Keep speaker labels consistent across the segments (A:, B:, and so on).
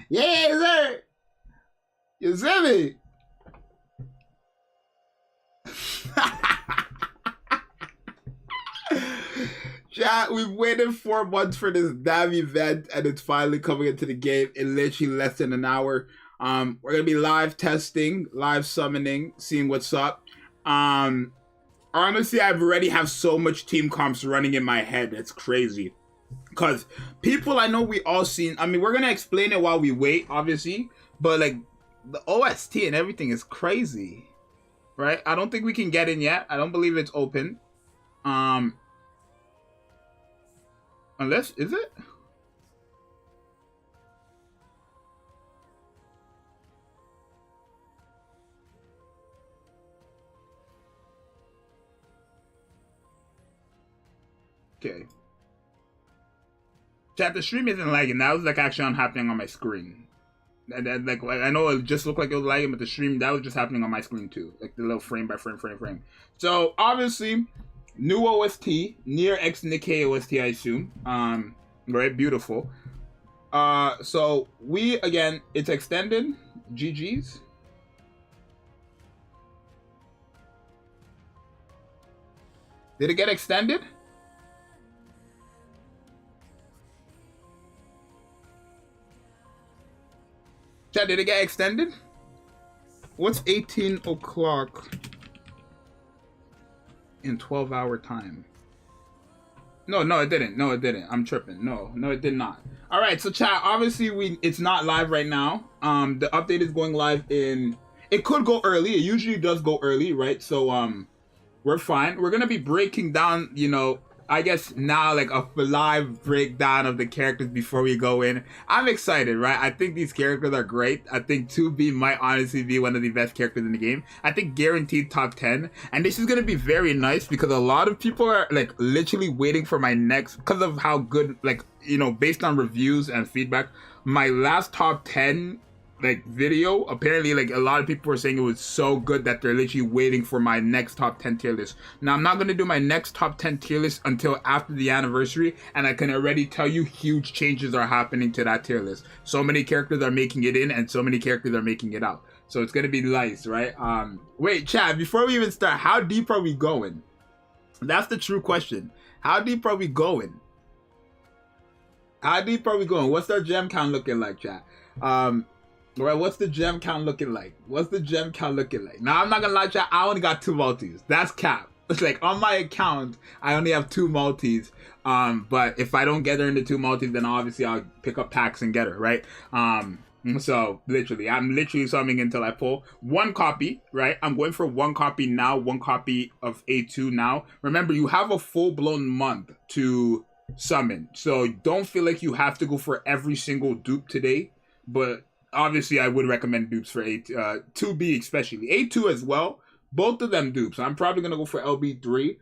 A: Yeah, sir. You see me? Chat, we've waited 4 months for this damn event, and it's finally coming into the game in literally less than an hour. We're gonna be live testing, live summoning, seeing what's up. Honestly, I already have so much team comps running in my head. It's crazy. Because people I know we all seen, I mean, we're gonna explain it while we wait, obviously, but like the OST and everything is crazy, right? I don't think we can get in yet. I don't believe it's open. Unless, is it? Okay. Chat, the stream isn't lagging. That was like actually happening on my screen. And like I know it just looked like it was lagging, but the stream, that was just happening on my screen too. Like the little frame by frame. So obviously, new OST, NIER X Nikke OST, I assume. Right, beautiful. So we again, it's extended. GG's. Did it get extended? Chat, did it get extended? What's 18 o'clock in 12-hour time? No, it didn't. No, it didn't. I'm tripping. No, it did not. All right, so chat, obviously it's not live right now. The update is going live in, it could go early. It usually does go early, right? So we're fine. We're gonna be breaking down, you know, I guess now like a live breakdown of the characters before we go in. I'm excited, right? I think these characters are great. I think 2B might honestly be one of the best characters in the game. I think guaranteed top 10. And this is going to be very nice because a lot of people are like literally waiting for my next, because of how good, like, you know, based on reviews and feedback, my last top 10 like video, apparently like a lot of people were saying it was so good that they're literally waiting for my next top 10 tier list. Now I'm not going to do my next top 10 tier list until after the anniversary, and I can already tell you huge changes are happening to that tier list. So many characters are making it in and so many characters are making it out, so it's going to be nice, right? Wait, Chad, before we even start, how deep are we going? That's the true question. How deep are we going? What's our gem count looking like, chat? Right, what's the gem count looking like? Now, I'm not gonna lie, chat, I only got 2 multis. That's cap. It's like, on my account, I only have 2 multis. But if I don't get her into 2 multis, then obviously I'll pick up packs and get her, right? So, literally, I'm literally summoning until I pull 1 copy, right? I'm going for 1 copy now, 1 copy of A2 now. Remember, you have a full-blown month to summon. So, don't feel like you have to go for every single dupe today. But obviously, I would recommend dupes for 2B especially. A2 as well. Both of them dupes. I'm probably going to go for LB3.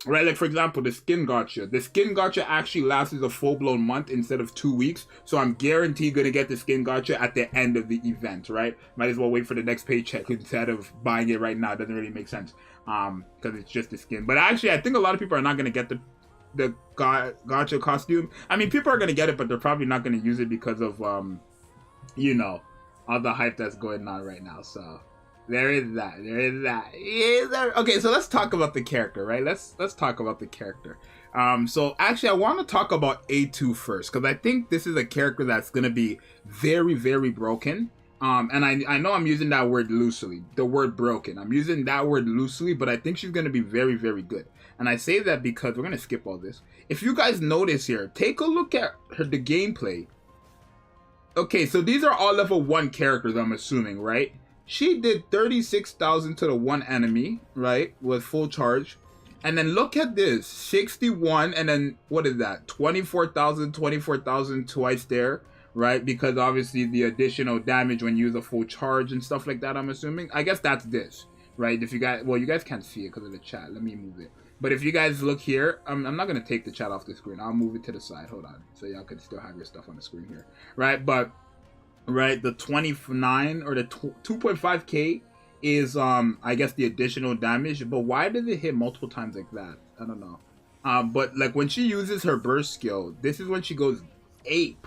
A: Right, like for example, the skin gotcha. The skin gotcha actually lasts a full-blown month instead of 2 weeks. So I'm guaranteed going to get the skin gotcha at the end of the event, right? Might as well wait for the next paycheck instead of buying it right now. It doesn't really make sense because it's just the skin. But actually, I think a lot of people are not going to get the gotcha costume. I mean, people are going to get it, but they're probably not going to use it because of... you know, all the hype that's going on right now. So there is that. Okay, so let's talk about the character, right? Let's talk about the character. So actually, I want to talk about A2 first because I think this is a character that's gonna be very, very broken. And I know I'm using that word loosely, the word broken. I'm using that word loosely, but I think she's gonna be very, very good. And I say that because we're gonna skip all this. If you guys notice here, take a look at the gameplay. Okay, so these are all level 1 characters, I'm assuming, right? She did 36,000 to the 1 enemy, right? With full charge. And then look at this, 61, and then, what is that? 24,000 twice there, right? Because obviously the additional damage when you use a full charge and stuff like that, I'm assuming. I guess that's this, right? If you guys, well, you guys can't see it because of the chat. Let me move it. But if you guys look here, I'm not going to take the chat off the screen. I'll move it to the side. Hold on. So y'all can still have your stuff on the screen here. Right? But, right, the 29 or the 2.5k is, I guess, the additional damage. But why did it hit multiple times like that? I don't know. But, like, when she uses her burst skill, this is when she goes ape.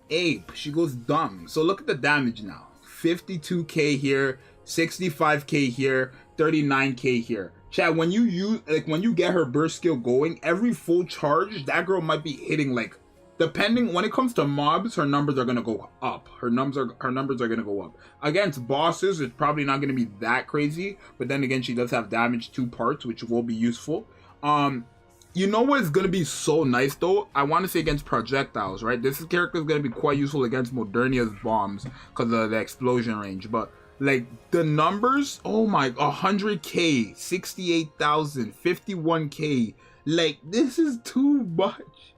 A: ape. She goes dumb. So look at the damage now. 52k here, 65k here, 39k here. Chat, when you use, like, when you get her burst skill going, every full charge, that girl might be hitting, like, depending, when it comes to mobs, her numbers are gonna go up. Her numbers are gonna go up. Against bosses, it's probably not gonna be that crazy, but then again, she does have damage 2 parts, which will be useful. You know what's gonna be so nice though? I want to say against projectiles, right? This character is gonna be quite useful against Modernia's bombs because of the explosion range. But like the numbers, oh my, 100k, 68,000, 51k. Like this is too much.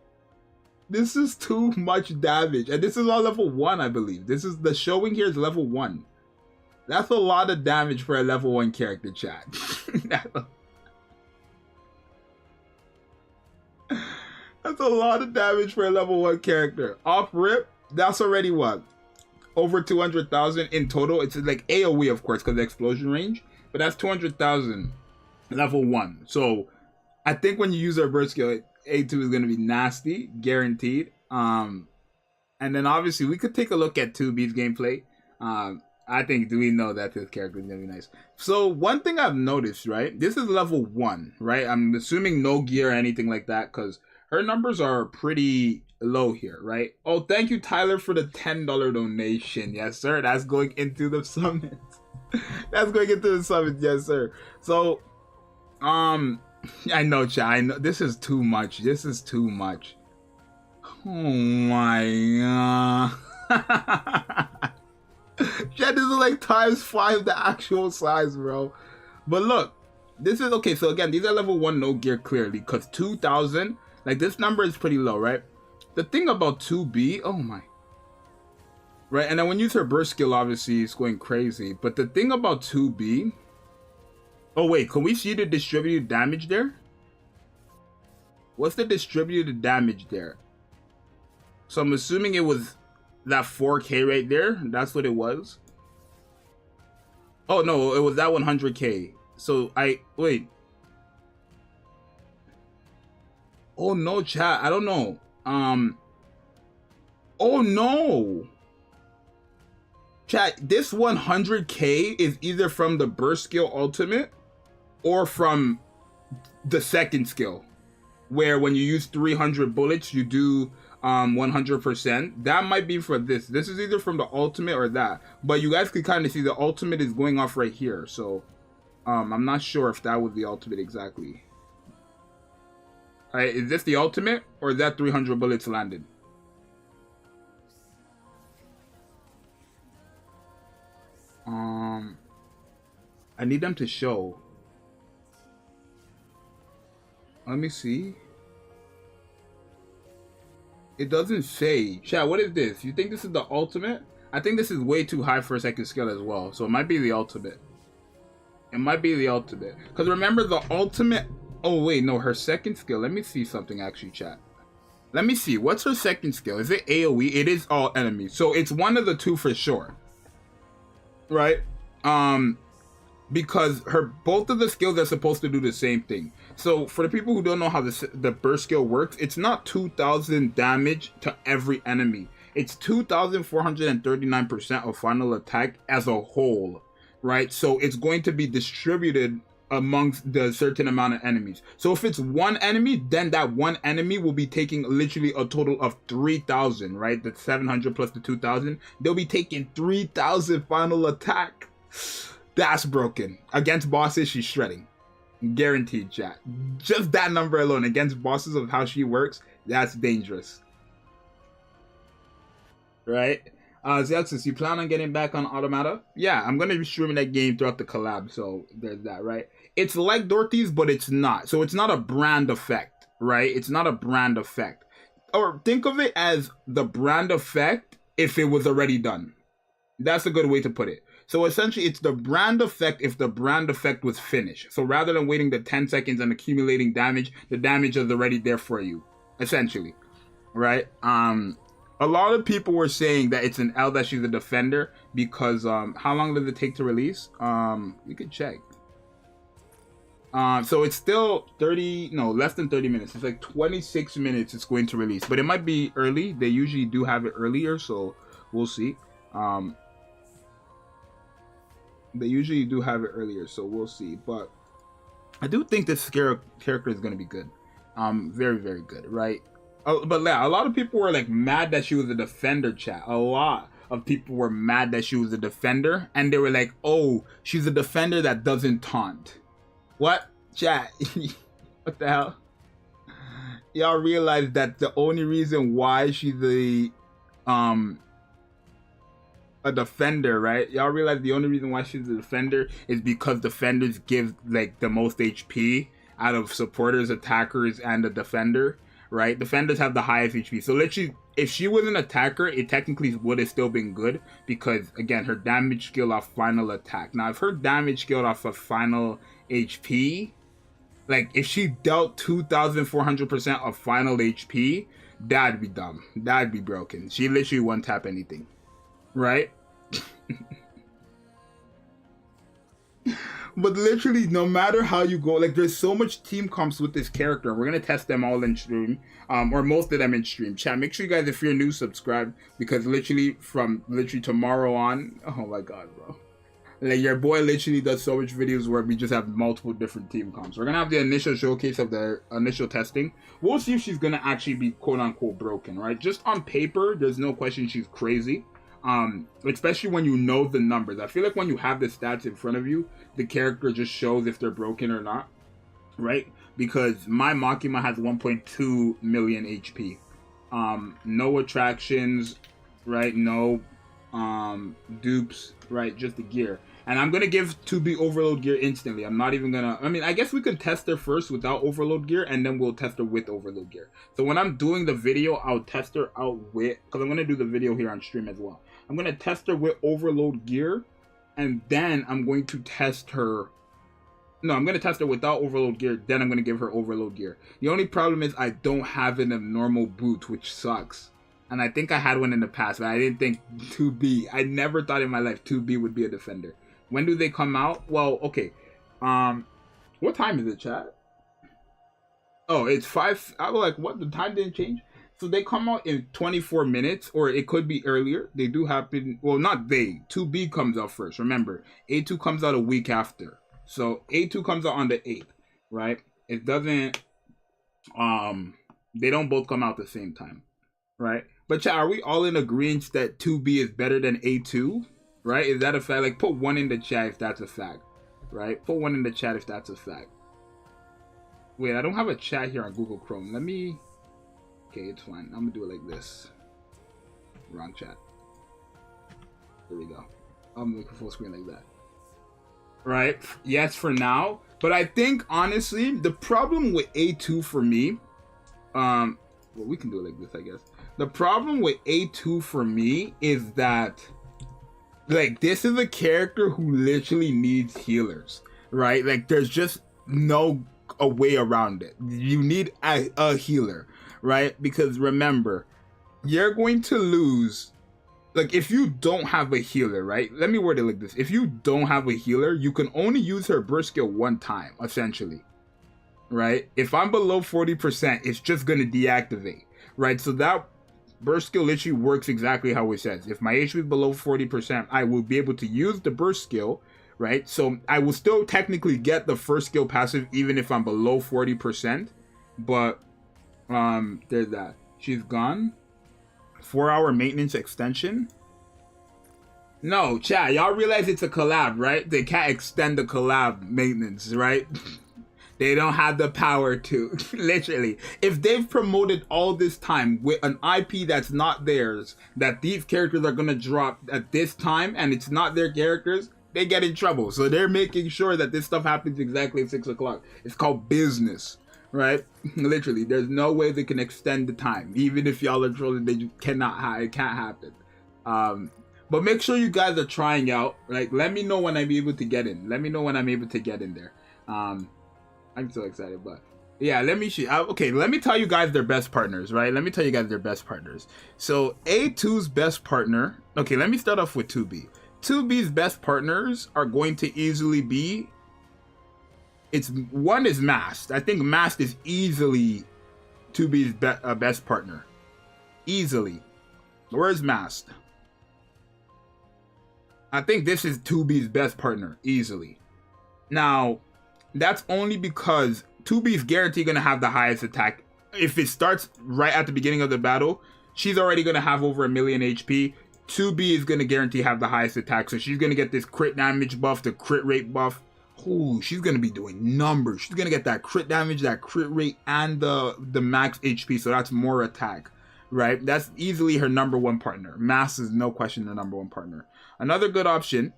A: This is too much damage, and this is all level 1, I believe. This is the showing here is level 1. That's a lot of damage for a level 1 character, chat. That's a lot of damage for a level 1 character. Off rip, that's already what? Over 200,000 in total. It's like AoE, of course, because of the explosion range. But that's 200,000 level 1. So I think when you use our burst skill, A2 is going to be nasty, guaranteed. And then obviously we could take a look at 2B's gameplay. I think, do we know that this character is going to be nice? So one thing I've noticed, right? This is level 1, right? I'm assuming no gear or anything like that because her numbers are pretty low here, right? Oh, thank you, Tyler, for the $10 donation. Yes, sir. That's going into the summit. That's going into the summit. Yes, sir. So, I know, chat. I know this is too much. This is too much. Oh my god. Chat, this is like ×5 the actual size, bro. But look, this is okay. So again, these are level 1 no gear clearly because 2,000, like this number is pretty low, right? The thing about 2B, oh my. Right, and then when you use her burst skill, obviously it's going crazy. But the thing about 2B, oh wait, can we see the distributed damage there? What's the distributed damage there? So I'm assuming it was that 4k right there. That's what it was. Oh no, it was that 100k. So wait. Oh no, chat, I don't know. Oh no. Chat, this 100k is either from the burst skill ultimate or from the second skill, where when you use 300 bullets, you do 100%. That might be for this. This is either from the ultimate or that. But you guys can kind of see the ultimate is going off right here. So I'm not sure if that was the ultimate exactly. Alright, is this the ultimate or is that 300 bullets landed? I need them to show. Let me see. It doesn't say. Chat, what is this? You think this is the ultimate? I think this is way too high for a second skill as well. So it might be the ultimate. It might be the ultimate. Because remember the ultimate... Oh, wait. No, her second skill. Let me see something actually, chat. Let me see. What's her second skill? Is it AoE? It is all enemies. So it's one of the two for sure. Right? Because both of the skills are supposed to do the same thing. So for the people who don't know how the burst skill works, it's not 2,000 damage to every enemy. It's 2,439% of final attack as a whole, right? So it's going to be distributed amongst the certain amount of enemies. So if it's one enemy, then that one enemy will be taking literally a total of 3,000, right? The 700 plus the 2,000. They'll be taking 3,000 final attack. That's broken. Against bosses, she's shredding. Guaranteed, chat. Just that number alone against bosses of how she works, that's dangerous. Right? Zxous, you plan on getting back on Automata? Yeah, I'm going to be streaming that game throughout the collab, so there's that, right? It's like Dorothy's, but it's not. So it's not a brand effect, right? It's not a brand effect. Or think of it as the brand effect if it was already done. That's a good way to put it. So essentially, it's the brand effect if the brand effect was finished. So rather than waiting the 10 seconds and accumulating damage, the damage is already there for you, essentially, right? A lot of people were saying that it's an L that she's a defender because how long does it take to release? We could check. So it's still 30, no, less than 30 minutes. It's like 26 minutes it's going to release, but it might be early. They usually do have it earlier, so we'll see. They usually do have it earlier, so we'll see. But I do think this character is going to be good. Very, very good, right? But yeah, a lot of people were like mad that she was a defender, chat. A lot of people were mad that she was a defender, and they were like, oh, she's a defender that doesn't taunt. What? Chat. What the hell? Y'all realize that the only reason why she's a defender, right? Y'all realize the only reason why she's a defender is because defenders give like the most HP out of supporters, attackers, and a defender, right? Defenders have the highest HP. So literally, if she was an attacker, it technically would have still been good because, again, her damage skill off final attack. Now, if her damage skill off of final HP, like if she dealt 2,400% of final HP, that'd be dumb. That'd be broken. She literally won't tap anything. Right? But literally, no matter how you go, like there's so much team comps with this character. We're gonna test them all in stream, or most of them in stream. Chat, make sure you guys, if you're new, subscribe, because literally from tomorrow on, oh my god, bro, like your boy literally does so much videos where we just have multiple different team comps. We're gonna have the initial showcase of the initial testing. We'll see if she's gonna actually be quote unquote broken, right? Just on paper, there's no question she's crazy. Especially when you know the numbers. I feel like when you have the stats in front of you, the character just shows if they're broken or not, right? Because my Makima has 1.2 million HP. No attractions, right? No dupes, right? Just the gear. And I'm gonna give 2B overload gear instantly. I'm not even gonna, I mean, I guess we could test her first without overload gear, and then we'll test her with overload gear. So when I'm doing the video, I'll test her out with, because I'm gonna do the video here on stream as well. I'm gonna test her with overload gear, and then I'm going to test her, no, I'm gonna test her without overload gear, then I'm gonna give her overload gear. The only problem is I don't have an abnormal boot, which sucks. And I think I had one in the past, but I didn't think 2B, I never thought in my life 2B would be a defender. When do they come out? Well, okay. What time is it, chat? Oh, it's 5. I was like, what? The time didn't change? So they come out in 24 minutes, or it could be earlier. They do happen. Well, not they. 2B comes out first. Remember, A2 comes out a week after. So A2 comes out on the 8th, right? It doesn't. They don't both come out at the same time, right? But chat, are we all in agreement that 2B is better than A2? Right? Is that a fact? Like, put one in the chat if that's a fact. Right? Put one in the chat if that's a fact. Wait, I don't have a chat here on Google Chrome. Let me... Okay, it's fine. I'm gonna do it like this. Wrong chat. There we go. I'm looking full screen like that. Right? Yes, for now. But I think, honestly, the problem with A2 for me... well, we can do it like this, I guess. The problem with A2 for me is that... Like, this is a character who literally needs healers, right? Like, there's just no a way around it. You need a healer, right? Because remember, you're going to lose. Like, if you don't have a healer, right? Let me word it like this. If you don't have a healer, you can only use her burst skill one time, essentially, right? If I'm below 40%, it's just going to deactivate, right? So that burst skill literally works exactly how it says. If my HP is below 40%, I will be able to use the burst skill, right? So I will still technically get the first skill passive even if I'm below 40%. But there's that. She's gone. 4-hour maintenance extension. No, chat, y'all realize it's a collab, right? They can't extend the collab maintenance, right? They don't have the power to. Literally. If they've promoted all this time with an IP that's not theirs, that these characters are going to drop at this time, and it's not their characters, they get in trouble. So they're making sure that this stuff happens exactly at 6 o'clock. It's called business, right? Literally. There's no way they can extend the time. Even if y'all are trolling, they just cannot. It can't happen. But make sure you guys are trying out. Like, let me know when I'm able to get in. Let me know when I'm able to get in there. I'm so excited, but yeah, let me tell you guys their best partners, right? Let me tell you guys their best partners. So A2's best partner, okay, let me start off with 2B. 2B's best partners are going to easily be it's one is Mast. I think Mast is easily 2B's best partner. Easily. Where's Mast? I think this is 2B's best partner, easily. Now, that's only because 2B's guaranteed going to have the highest attack. If it starts right at the beginning of the battle, she's already going to have over 1,000,000 HP. 2B is going to guarantee have the highest attack. So she's going to get this crit damage buff, the crit rate buff. Ooh, she's going to be doing numbers. She's going to get that crit damage, that crit rate, and the max HP. So that's more attack, right? That's easily her #1 partner. Mass is no question the #1 partner. Another good option,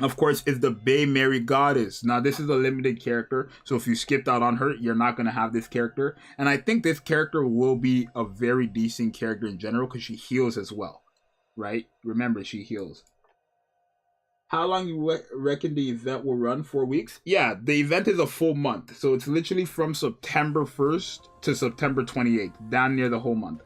A: of course, is the Bay Mary Goddess. Now, this is a limited character, so if you skipped out on her, you're not going to have this character. And I think this character will be a very decent character in general because she heals as well, right? Remember, she heals. How long you reckon the event will run? 4 weeks? Yeah, the event is a full month. So it's literally from September 1st to September 28th, down near the whole month.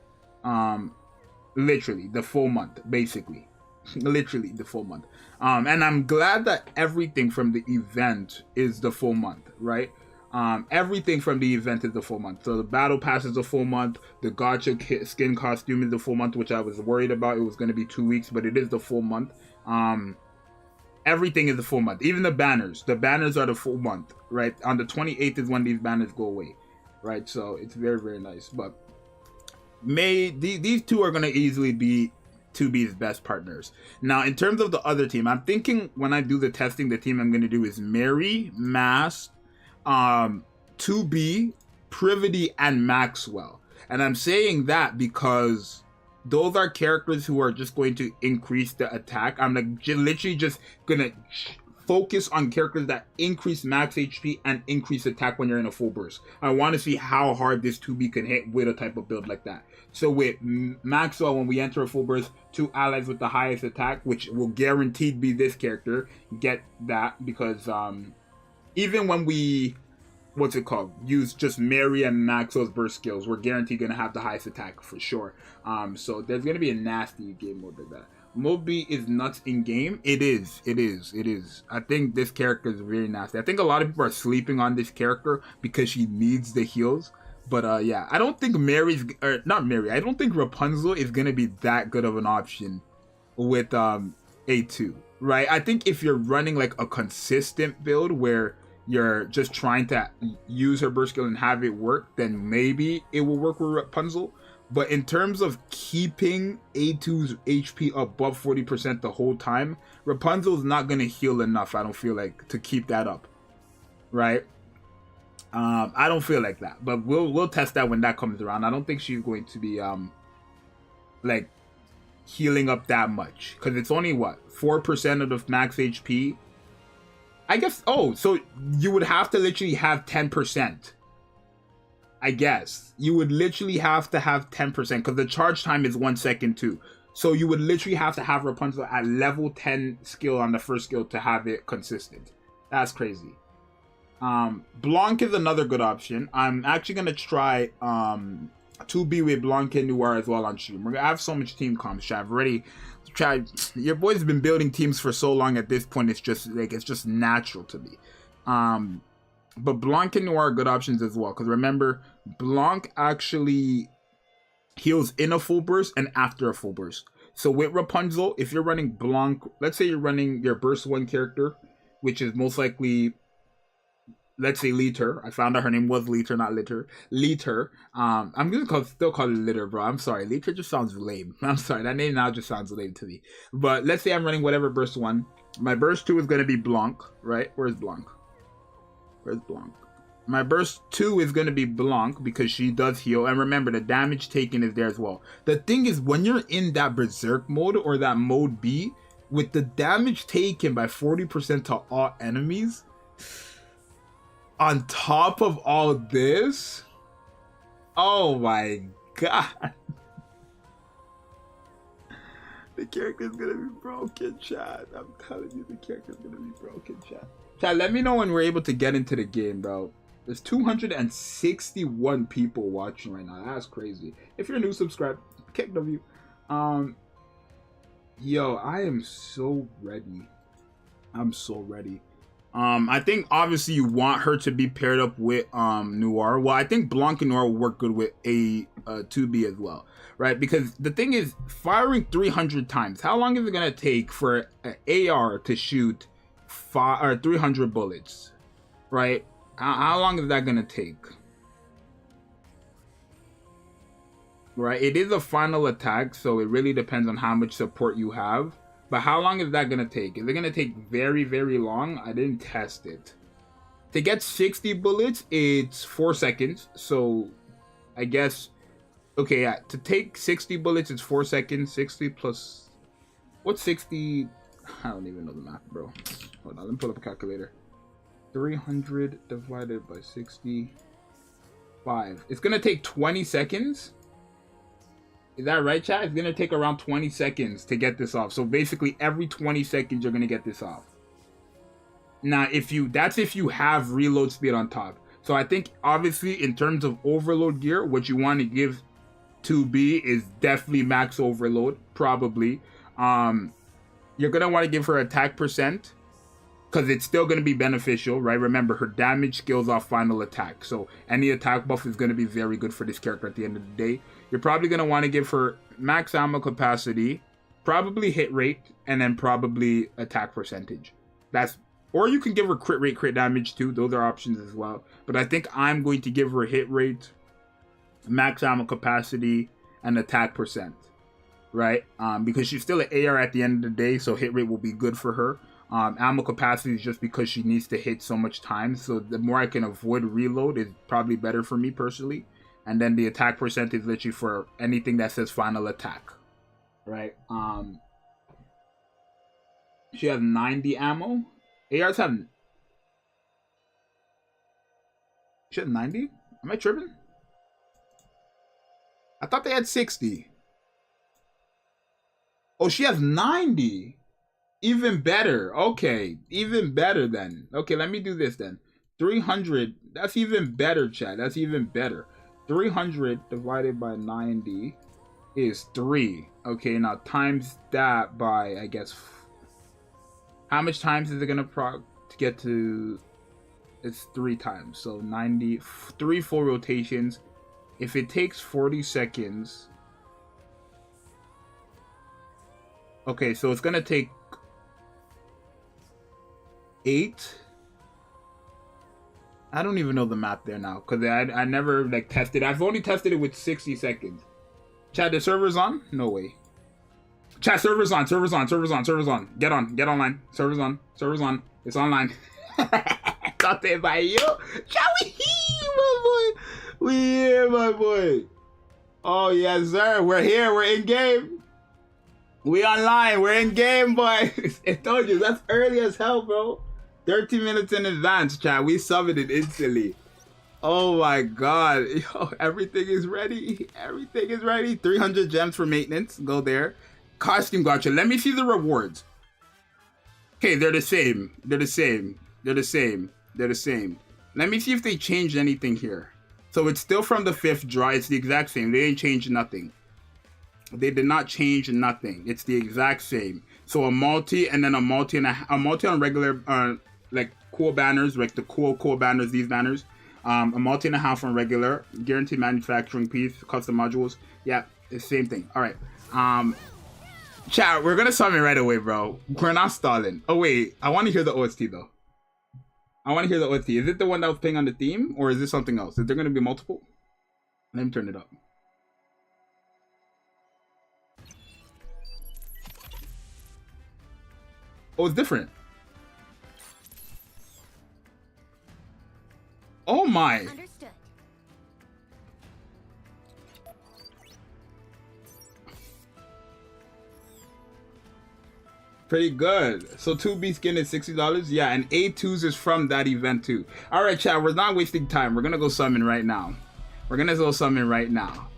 A: Literally, the full month, basically. Literally the full month. And I'm glad that everything from the event is the full month, right? Everything from the event is the full month. So the battle pass is the full month. The gacha skin costume is the full month, which I was worried about. It was going to be 2 weeks, but it is the full month. Everything is the full month. Even the banners. The banners are the full month, right? On the 28th is when these banners go away, right? So it's very, very nice. But these two are going to easily be 2B's best partners. Now, in terms of the other team, I'm thinking when I do the testing, the team I'm going to do is Mary, Mass, 2B, Privity, and Maxwell. And I'm saying that because those are characters who are just going to increase the attack. I'm like literally just going to focus on characters that increase max HP and increase attack when you're in a full burst. I want to see how hard this 2B can hit with a type of build like that. So with Maxwell, when we enter a full burst, 2 allies with the highest attack, which will guaranteed be this character, get that because even when we, use just Mary and Maxwell's burst skills, we're guaranteed going to have the highest attack for sure. So there's going to be a nasty game mode like that. Moby is nuts in game. It is. I think this character is very nasty. I think a lot of people are sleeping on this character because she needs the heals. But yeah, I don't think I don't think Rapunzel is gonna be that good of an option with A2, right? I think if you're running like a consistent build where you're just trying to use her burst skill and have it work, then maybe it will work with Rapunzel. But in terms of keeping A2's HP above 40% the whole time, Rapunzel's not gonna heal enough, I don't feel like, to keep that up, right? I don't feel like that, but we'll test that when that comes around. I don't think she's going to be like healing up that much because it's only 4% of the max HP. I guess. Oh, so you would have to literally have 10%. I guess you would literally have to have 10% because the charge time is 1 second too. So you would literally have to have Rapunzel at level 10 skill on the first skill to have it consistent. That's crazy. Blanc is another good option. I'm actually going to try 2B with Blanc and Noir as well on stream. I have so much team comps. I've already tried. Your boy's been building teams for so long at this point. It's just natural to me. But Blanc and Noir are good options as well. Because remember, Blanc actually heals in a full burst and after a full burst. So with Rapunzel, if you're running Blanc, let's say you're running your burst 1 character, which is most likely, let's say Liter. I found out her name was Liter, not Litter. Liter. I'm gonna still call it Litter, bro. I'm sorry. Liter just sounds lame. I'm sorry. That name now just sounds lame to me. But let's say I'm running whatever burst 1. My burst 2 is gonna be Blanc, right? Where's Blanc? My burst 2 is gonna be Blanc because she does heal. And remember, the damage taken is there as well. The thing is, when you're in that Berserk mode or that mode B, with the damage taken by 40% to all enemies, on top of all this, oh my god. The character's gonna be broken, chat. I'm telling you, the character's gonna be broken, chat. Chat, let me know when we're able to get into the game, bro. There's 261 people watching right now. That's crazy. If you're new, subscribe. Kick W. Yo, I am so ready. I'm so ready. I think obviously you want her to be paired up with Noir. Well, I think Blanc and Noir will work good with a 2B as well, right? Because the thing is, firing 300 times, how long is it gonna take for an AR to shoot 300 bullets, right? How long is that gonna take? Right, it is a final attack, so it really depends on how much support you have. But how long is that gonna take? Is it gonna take very, very long? I didn't test it. To get 60 bullets, it's 4 seconds. So I guess, okay, yeah, to take 60 bullets, it's 4 seconds. 60 plus, what's 60? I don't even know the math, bro. Hold on, let me pull up a calculator. 300 divided by 65. It's gonna take 20 seconds. Is that right, chat? It's gonna take around 20 seconds to get this off. So basically every 20 seconds you're gonna get this off. Now that's if you have reload speed on top. So I think obviously in terms of overload gear, what you want to give 2B is definitely max overload, probably. You're gonna want to give her attack percent, because it's still going to be beneficial, right? Remember, her damage scales off final attack. So any attack buff is going to be very good for this character at the end of the day. You're probably going to want to give her max ammo capacity, probably hit rate, and then probably attack percentage. Or you can give her crit rate, crit damage too. Those are options as well. But I think I'm going to give her hit rate, max ammo capacity, and attack percent, right? Because she's still an AR at the end of the day, so hit rate will be good for her. Ammo capacity is just because she needs to hit so much time, so the more I can avoid reload is probably better for me personally. And then the attack percent is literally for anything that says final attack, right? She has 90 ammo. ARs have... She has 90? Am I tripping? I thought they had 60. Oh, she has 90. Even better. Okay, even better then. Okay, let me do this then. 300. That's even better, chat. That's even better. 300 divided by 90 is 3. Okay, now times that by, I guess, how much times is it gonna proc to get to? It's 3 times. So 90, 3 full rotations. If it takes 40 seconds. Okay, so it's gonna take 8. I don't even know the math there now because I never like tested. I've only tested it with 60 seconds. Chat, the server's on? No way. Chat, server's on. Server's on. Server's on. Server's on. Get on. Get online. Server's on. Server's on. It's online. Got there by you. Chat, we here, my boy. We here, my boy. Oh yes, sir. We're here. We're in game. We online. We're in game, boy. I told you that's early as hell, bro. 13 minutes in advance, chat. We subbed it instantly. Oh my god. Yo, everything is ready. Everything is ready. 300 gems for maintenance. Go there. Costume gotcha. Let me see the rewards. Okay, they're the same. They're the same. They're the same. They're the same. Let me see if they changed anything here. So it's still from the 5th draw. It's the exact same. They didn't change nothing. They did not change nothing. It's the exact same. So a multi and then a multi and a multi on regular like cool banners, like the cool banners, these banners. A multi and a half on regular, guaranteed manufacturing piece, custom modules. Yeah, it's the same thing. All right. Chat, we're gonna summon right away, bro. We're not stalling. Oh wait, I want to hear the OST though. I want to hear the OST. Is it the one that was playing on the theme, or is this something else? Is there gonna be multiple? Let me turn it up. Oh, it's different. Oh my.
B: Understood.
A: Pretty good. So 2B skin is $60. Yeah, and A2s is from that event too. All right, chat. We're not wasting time. We're gonna go summon right now. We're gonna go summon right now.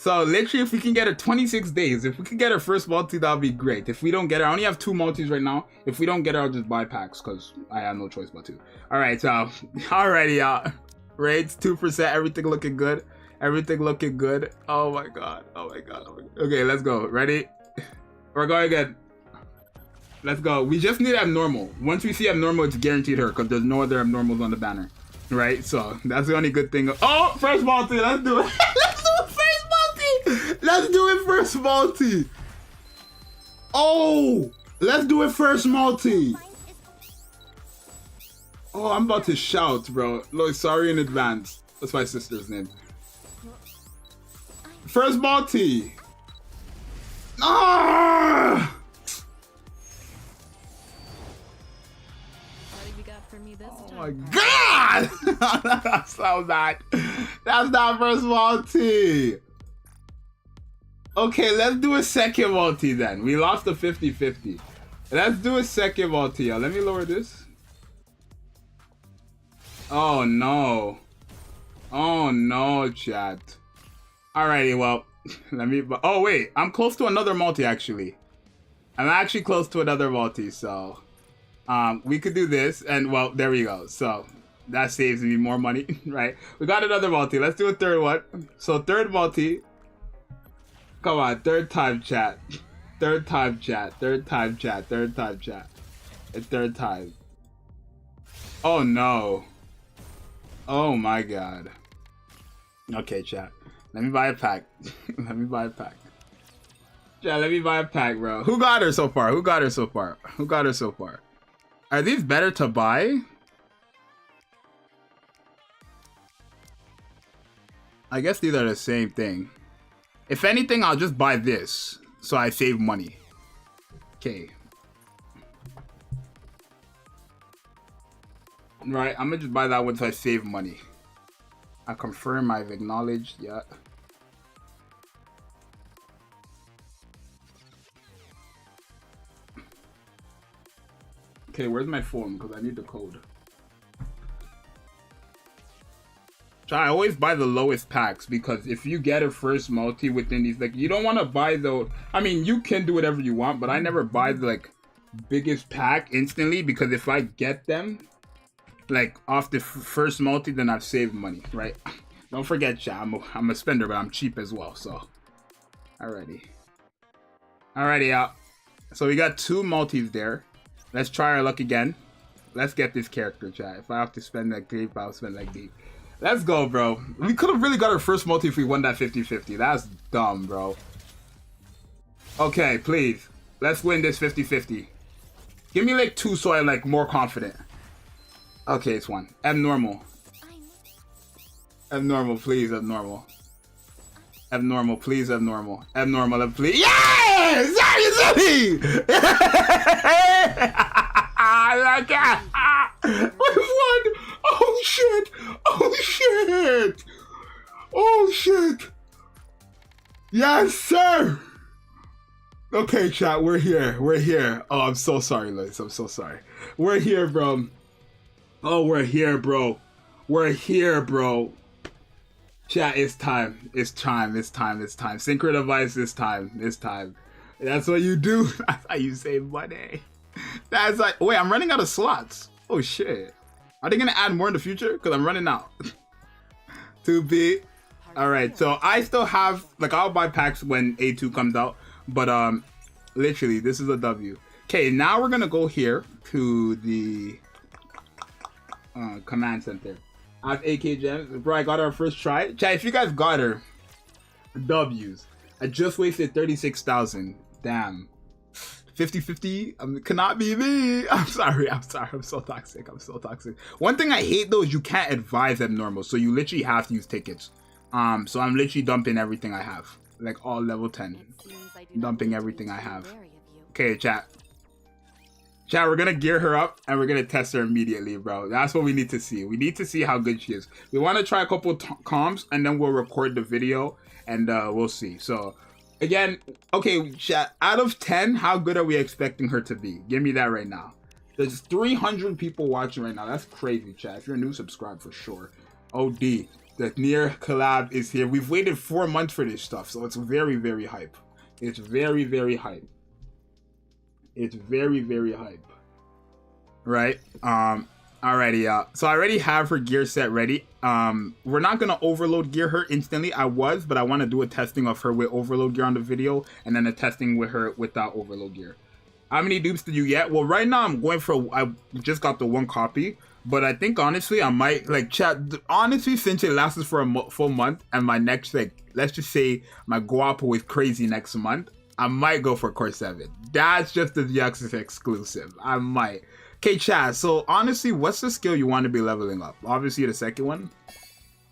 A: So literally, if we can get her 26 days, if we can get her first multi, that'll be great. If we don't get her, I only have 2 multis right now. If we don't get her, I'll just buy packs because I have no choice but to. All right, so alrighty, y'all. Raids 2%. Everything looking good. Everything looking good. Oh my god. Oh my god. Oh my god. Okay, let's go. Ready? We're going again. Let's go. We just need abnormal. Once we see abnormal, it's guaranteed her because there's no other abnormals on the banner. Right? So that's the only good thing. Oh, first multi. Let's do it. Let's do it first multi. Let's do it first multi. Oh, let's do it first multi. Oh, I'm about to shout, bro. Look, sorry in advance. That's my sister's name. First multi. Ah! Oh my god! That's so bad. That's not first multi. Okay, let's do a second multi then. We lost the 50-50. Let's do a second multi, y'all. Let me lower this. Oh no. Oh no, chat. Alrighty, well, let me. Oh wait, I'm close to another multi actually. I'm actually close to another multi, so we could do this, and well, there we go. So that saves me more money, right? We got another multi. Let's do a third one. So third multi. Come on, third time chat. Third time chat. Third time chat. Third time chat. It's third time. Oh no. Oh my god. Okay, chat. Let me buy a pack. Let me buy a pack. Chat, let me buy a pack, bro. Who got her so far? Who got her so far? Who got her so far? Are these better to buy? I guess these are the same thing. If anything, I'll just buy this so I save money. Okay. Right, I'm gonna just buy that one so I save money. I confirm I've acknowledged, yeah. Okay, where's my phone? Because I need the code. So I always buy the lowest packs because if you get a first multi within these, like, you don't want to buy the, I mean, you can do whatever you want, but I never buy the, like, biggest pack instantly because if I get them, like, off the first multi, then I've saved money, right? Don't forget, chat, I'm a spender, but I'm cheap as well, so. Alrighty. Alrighty, out. So we got 2 multis there. Let's try our luck again. Let's get this character, chat. If I have to spend that deep, I'll spend like deep. Let's go, bro. We could have really got our first multi if we won that 50-50. That's dumb, bro. Okay, please. Let's win this 50-50. Give me like 2 so I'm like more confident. Okay, it's 1. Abnormal. Abnormal, please, abnormal. Abnormal, please, abnormal. Abnormal, please. Yes! Sorry! I like it. We won! Oh shit! Oh shit! Oh shit! Yes, sir! Okay, chat, we're here. We're here. Oh, I'm so sorry, Liz. I'm so sorry. We're here, bro. Oh, we're here, bro. We're here, bro. Chat, it's time. It's time. It's time. It's time. Synchro device, it's time. It's time. That's what you do. That's how you save money. That's like, wait, I'm running out of slots. Oh shit. Are they gonna add more in the future? Because I'm running out. 2B. Alright, so I still have, like, I'll buy packs when A2 comes out. But literally, this is a W. Okay, now we're gonna go here to the command center. I have AK gems. Bro, I got our first try. Chat, if you guys got her, W's. I just wasted 36,000. Damn. 50-50 cannot be me. I'm sorry. I'm so toxic. I'm so toxic. One thing I hate though is you can't advise abnormal. So you literally have to use tickets. So I'm literally dumping everything I have. Like all level 10. Dumping everything I have. Okay, chat. Chat, we're gonna gear her up and we're gonna test her immediately, bro. That's what we need to see. We need to see how good she is. We want to try a couple comms and then we'll record the video and we'll see. So, again, okay, chat, out of 10, how good are we expecting her to be? Give me that right now. There's 300 people watching right now. That's crazy, chat. If you're new, subscribe for sure. OD, the NIER collab is here. We've waited 4 months for this stuff, so it's very, very hype. It's very, very hype. It's very, very hype. Right? Alrighty, so I already have her gear set ready. We're not gonna overload gear her instantly. I was, but I want to do a testing of her with overload gear on the video, and then a testing with her without overload gear. How many dupes did you get? Well, right now I'm going for, I just got the 1 copy, but I think honestly I might, like, chat, honestly, since it lasts for a full month and my next, like, let's just say my guapo is crazy next month, I might go for Core 7. That's just the Zxous exclusive. I might. Okay, chat, so honestly, what's the skill you want to be leveling up? Obviously the second one.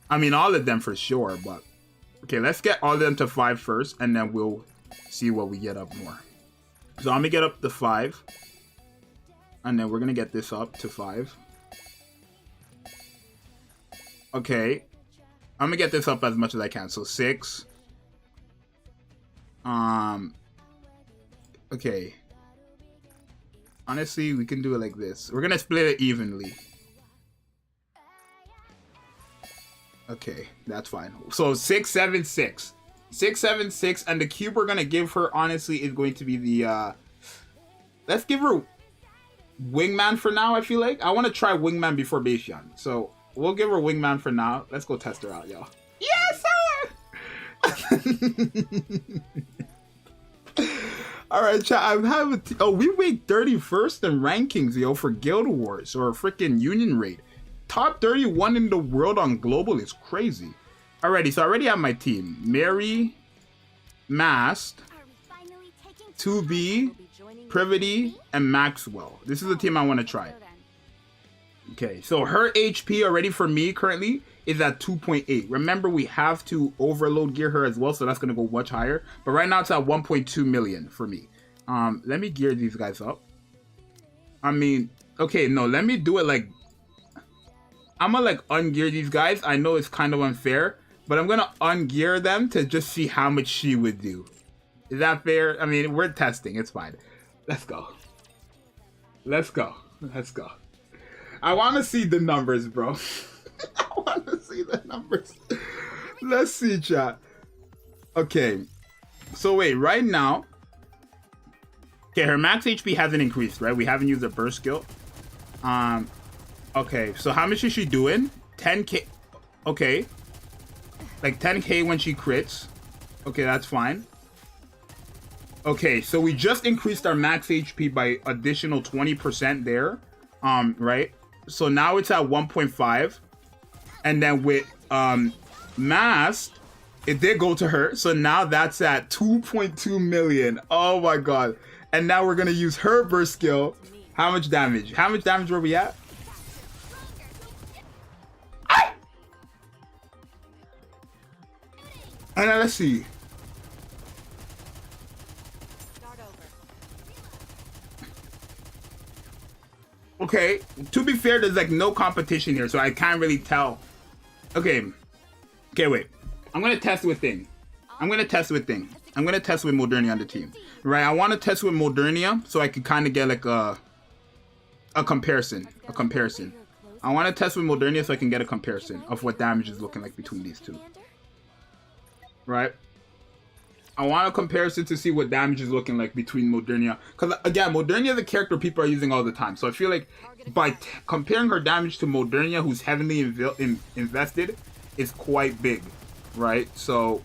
A: I mean, all of them for sure, but okay, let's get all of them to 5 first, and then we'll see what we get up more. So I'm gonna get up to 5, and then we're gonna get this up to 5. Okay, I'm gonna get this up as much as I can. So 6. Okay. Honestly, we can do it like this. We're gonna split it evenly. Okay, that's fine. So 6, 7, 6. 6, 7, 6, and the cube we're gonna give her, honestly, is going to be the let's give her Wingman for now. I feel like I want to try Wingman before Bastian, so we'll give her Wingman for now. Let's go test her out, y'all. Yes, sir. All right, chat. I'm having we ranked 31st in rankings, yo, for Guild Wars or freaking Union Raid. Top 31 in the world on global is crazy. Alrighty, so I already have my team. Mary, Mast, 2B, Privity, and Maxwell. This is the team I want to try. Okay, so her HP already for me currently is at 2.8. Remember, we have to overload gear her as well, so that's going to go much higher. But right now it's at 1.2 million for me. Let me gear these guys up. I mean, okay, no, let me do it like... I'm going to like ungear these guys. I know it's kind of unfair, but I'm going to ungear them to just see how much she would do. Is that fair? I mean, we're testing. It's fine. Let's go. Let's go. Let's go. I want to see the numbers, bro. I want to see the numbers. Let's see, chat. Okay. So wait, right now. Okay, her max HP hasn't increased, right? We haven't used a burst skill. Okay, so how much is she doing? 10k. Okay. Like 10k when she crits. Okay, that's fine. Okay, so we just increased our max HP by additional 20% there. Right? So now it's at 1.5. And then with Mast, it did go to her. So now that's at 2.2 million. Oh my god. And now we're gonna use her burst skill. How much damage? How much damage were we at? And then let's see. Okay, to be fair, there's like no competition here, so I can't really tell. Okay, wait. I'm gonna test with Thing. I'm gonna test with Modernia on the team. Right, I want to test with Modernia so I can kind of get like a comparison. I want to test with Modernia so I can get a comparison of what damage is looking like between these two. Right? I want a comparison to see what damage is looking like between Modernia. Because, again, Modernia is a character people are using all the time. So I feel like by comparing her damage to Modernia, who's heavily invested, is quite big. Right? So,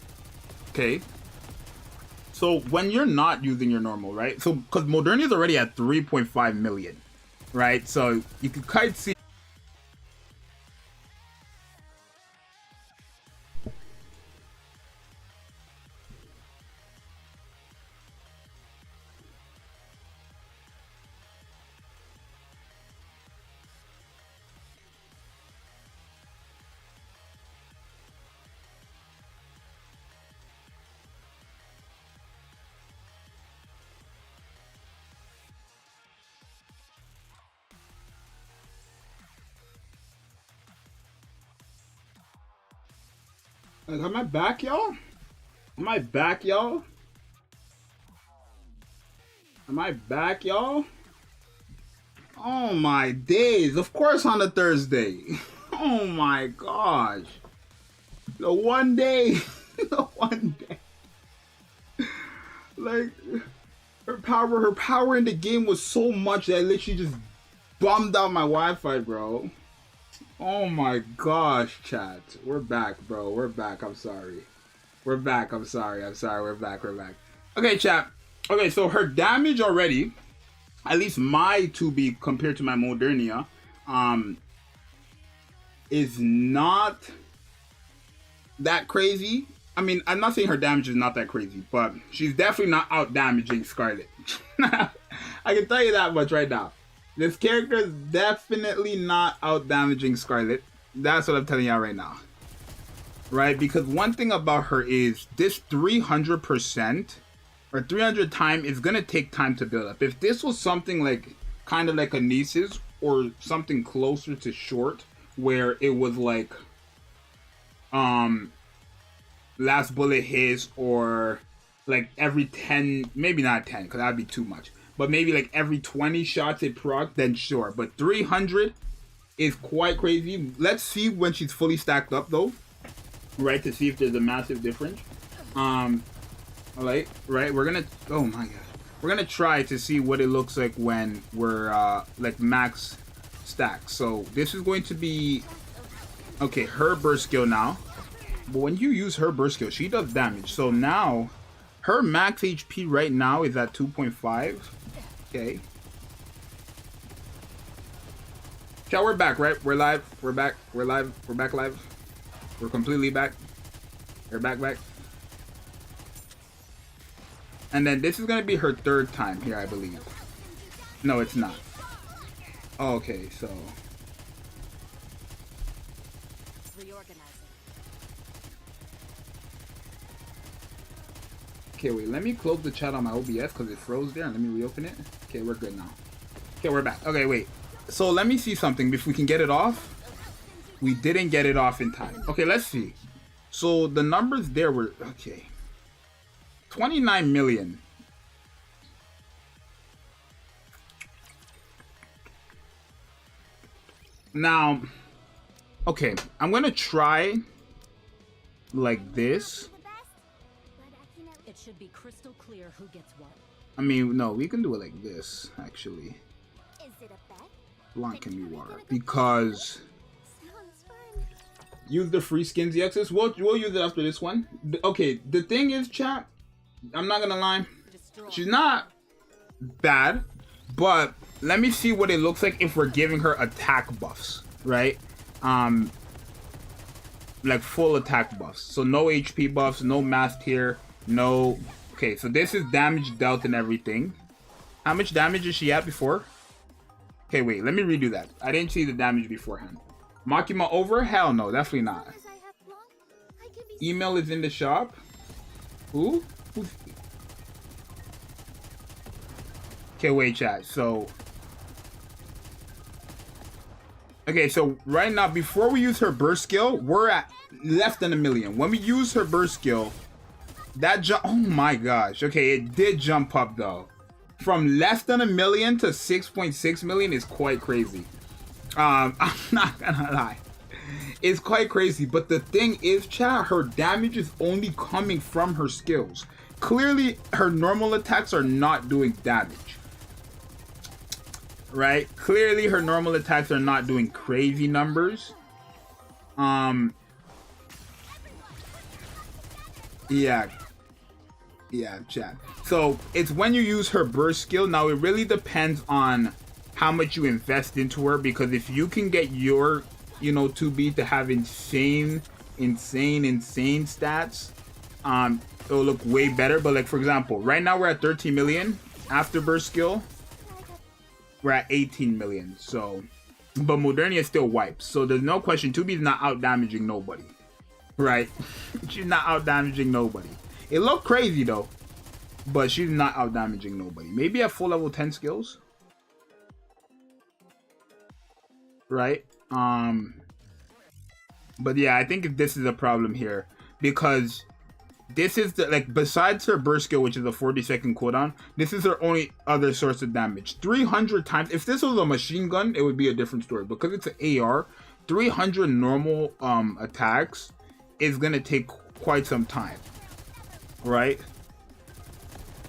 A: okay. So when you're not using your normal, right? So, because Modernia is already at 3.5 million. Right? So you can kind of see. Am I back, y'all? Am I back, y'all? Am I back, y'all? Oh my days. Of course on a Thursday. Oh my gosh. The one day. The one day. Like, her power in the game was so much that I literally just bummed out my Wi-Fi, bro. Oh my gosh, chat. We're back, bro. We're back. I'm sorry. We're back. I'm sorry. We're back. Okay, chat. Okay, so her damage already at least my 2B compared to my Modernia, is not that crazy. I mean, I'm not saying her damage is not that crazy, but she's definitely not out damaging Scarlet. I can tell you that much right now. This character is definitely not out damaging Scarlet. That's what I'm telling y'all right now. Right? Because one thing about her is this 300% or 300 time is going to take time to build up. If this was something like kind of like a Niece's or something closer to short where it was like last bullet hits or like every 10, maybe not 10 because that'd be too much, but maybe like every 20 shots it proc, then sure. But 300 is quite crazy. Let's see when she's fully stacked up though, right, to see if there's a massive difference. Right, we're gonna, oh my god, we're gonna try to see what it looks like when we're like max stack. So this is going to be, okay, her burst skill now. But when you use her burst skill, she does damage. So now her max HP right now is at 2.5. Okay. Chat, we're back, right? We're live. We're back. We're live. We're back live. We're completely back. We're back. And then this is going to be her third time here, I believe. No, it's not. Okay, so... Okay, wait, let me close the chat on my OBS because it froze there, and let me reopen it. Okay, we're good now. Okay, we're back. Okay, wait. So let me see something if we can get it off. We didn't get it off in time. Okay, let's see. So the numbers there were, okay. 29 million. Now, okay, I'm gonna try like this.
B: It should be crystal clear who gets what.
A: I mean, no, we can do it like this, actually.
C: Is it a bet?
A: Blanc can be water. Because use the free skins Zxous. We'll use it after this one. Okay, the thing is, chat, I'm not gonna lie. She's not bad, but let me see what it looks like if we're giving her attack buffs, right? Like full attack buffs. So no HP buffs, no mass tier, no. Okay, so this is damage dealt and everything. How much damage is she at before? Okay, wait, let me redo that. I didn't see the damage beforehand. Makima over? Hell no, definitely not. Email is in the shop. Who? Okay, wait, chat. So, okay, so right now, before we use her burst skill, we're at less than 1 million. When we use her burst skill, that jump, oh my gosh. Okay, it did jump up though. From less than 1 million to 6.6 million is quite crazy. I'm not gonna lie. It's quite crazy, but the thing is, chat, her damage is only coming from her skills. Clearly, her normal attacks are not doing damage. Right? Clearly, her normal attacks are not doing crazy numbers. Yeah, chat. So, it's when you use her burst skill. Now, it really depends on how much you invest into her, because if you can get your, you know, 2B to have insane stats, it'll look way better. But like, for example, right now we're at 13 million. After burst skill, we're at 18 million. So, but Modernia still wipes. So there's no question 2B is not out damaging nobody. Right? She's not out damaging nobody. It looked crazy though, but she's not out damaging nobody. Maybe at full level 10 skills. Right? But yeah, I think this is a problem here, because this is the, like, besides her burst skill, which is a 40-second cooldown, this is her only other source of damage. 300 times. If this was a machine gun, it would be a different story. Because it's an AR, 300 normal attacks is gonna take quite some time. Right?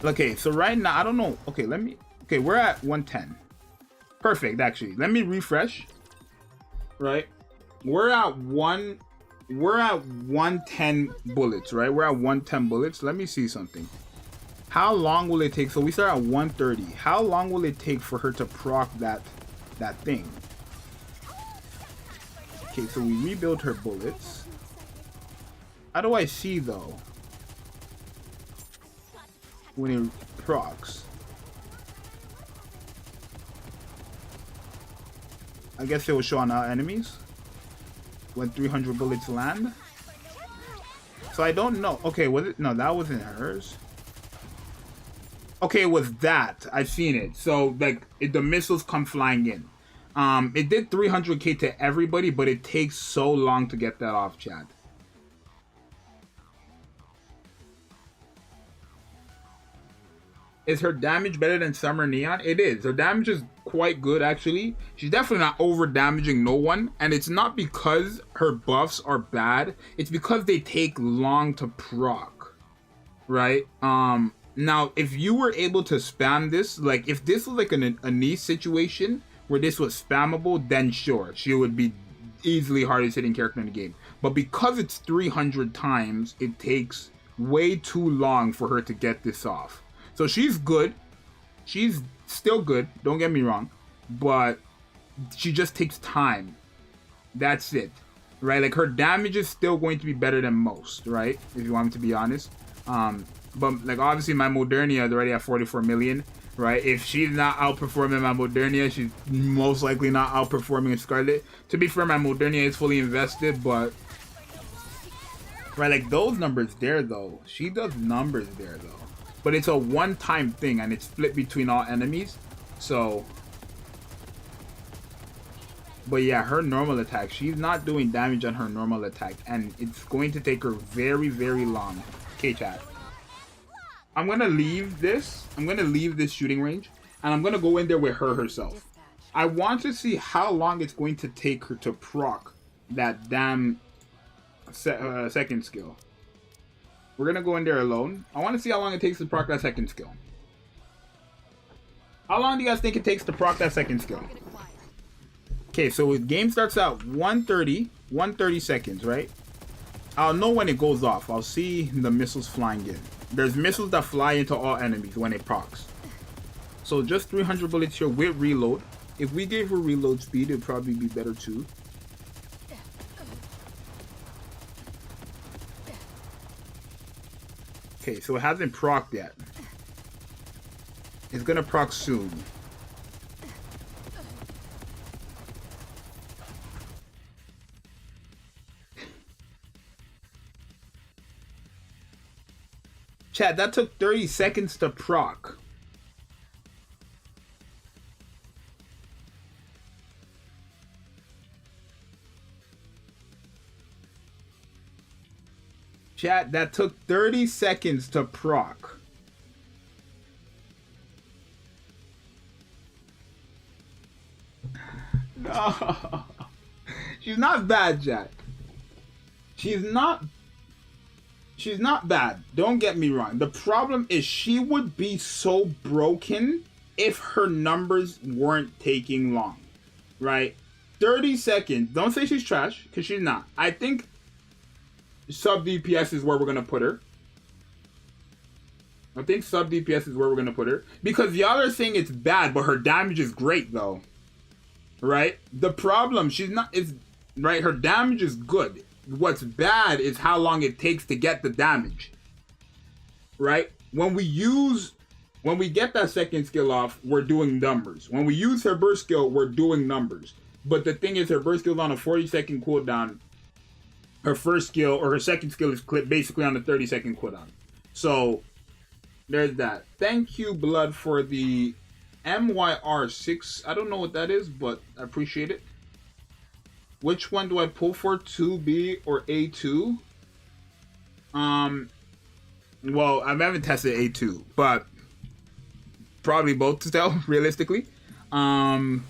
A: Okay, so right now, I don't know. Okay, okay, we're at 110. Perfect, actually. Let me refresh. Right? We're at 110 bullets, right? We're at 110 bullets. Let me see something. How long will it take? So we start at 130. How long will it take for her to proc that thing? Okay, so we rebuild her bullets. How do I see though when it procs? I guess it will show on our enemies when 300 bullets land. So I don't know. Okay, was it? No, that wasn't hers. Okay, it was that. I've seen it. So like the missiles come flying in. It did 300k to everybody, but it takes so long to get that off, chat. Is her damage better than Summer Neon? It is. Her damage is quite good, actually. She's definitely not over damaging no one, and it's not because her buffs are bad. It's because they take long to proc, right? Now, if you were able to spam this, like if this was like a niche situation where this was spammable, then sure, she would be easily hardest hitting character in the game. But because it's 300 times, it takes way too long for her to get this off. So she's good. She's still good, don't get me wrong, but she just takes time. That's it, right? Like her damage is still going to be better than most, right? If you want me to be honest. But like obviously my Modernia is already at 44 million, right? If she's not outperforming my Modernia, she's most likely not outperforming Scarlet. To be fair, my Modernia is fully invested, but right, like those numbers there though, she does numbers there though. But it's a one-time thing and it's split between all enemies. So, but yeah, her normal attack, she's not doing damage on her normal attack, and it's going to take her very, very long. Okay, chat. I'm gonna leave this. I'm gonna leave this shooting range, and I'm gonna go in there with her herself. I want to see how long it's going to take her to proc that damn second skill. We're gonna go in there alone. I want to see how long it takes to proc that second skill. How long do you guys think it takes to proc that second skill? Okay, so the game starts out 130 seconds, right? I'll know when it goes off. I'll see the missiles flying in. There's missiles that fly into all enemies when it procs. So just 300 bullets here with reload. If we gave her reload speed, it'd probably be better too. Okay, so it hasn't procced yet. It's gonna proc soon. Chat, that took 30 seconds to proc. Chat, that took 30 seconds to proc. No. She's not bad, chat. She's not bad. Don't get me wrong. The problem is she would be so broken if her numbers weren't taking long. Right? 30 seconds. Don't say she's trash, because she's not. I think sub DPS is where we're going to put her. Because y'all are saying it's bad, but her damage is great, though. Right? The problem, right, her damage is good. What's bad is how long it takes to get the damage. Right? When we get that second skill off, we're doing numbers. When we use her burst skill, we're doing numbers. But the thing is, her burst skill is on a 40-second cooldown. Her first skill, or her second skill, is basically on a 30-second cooldown. So, there's that. Thank you, Blood, for the MYR6. I don't know what that is, but I appreciate it. Which one do I pull for? 2B or A2? Well, I haven't tested A2, but probably both still, realistically. 30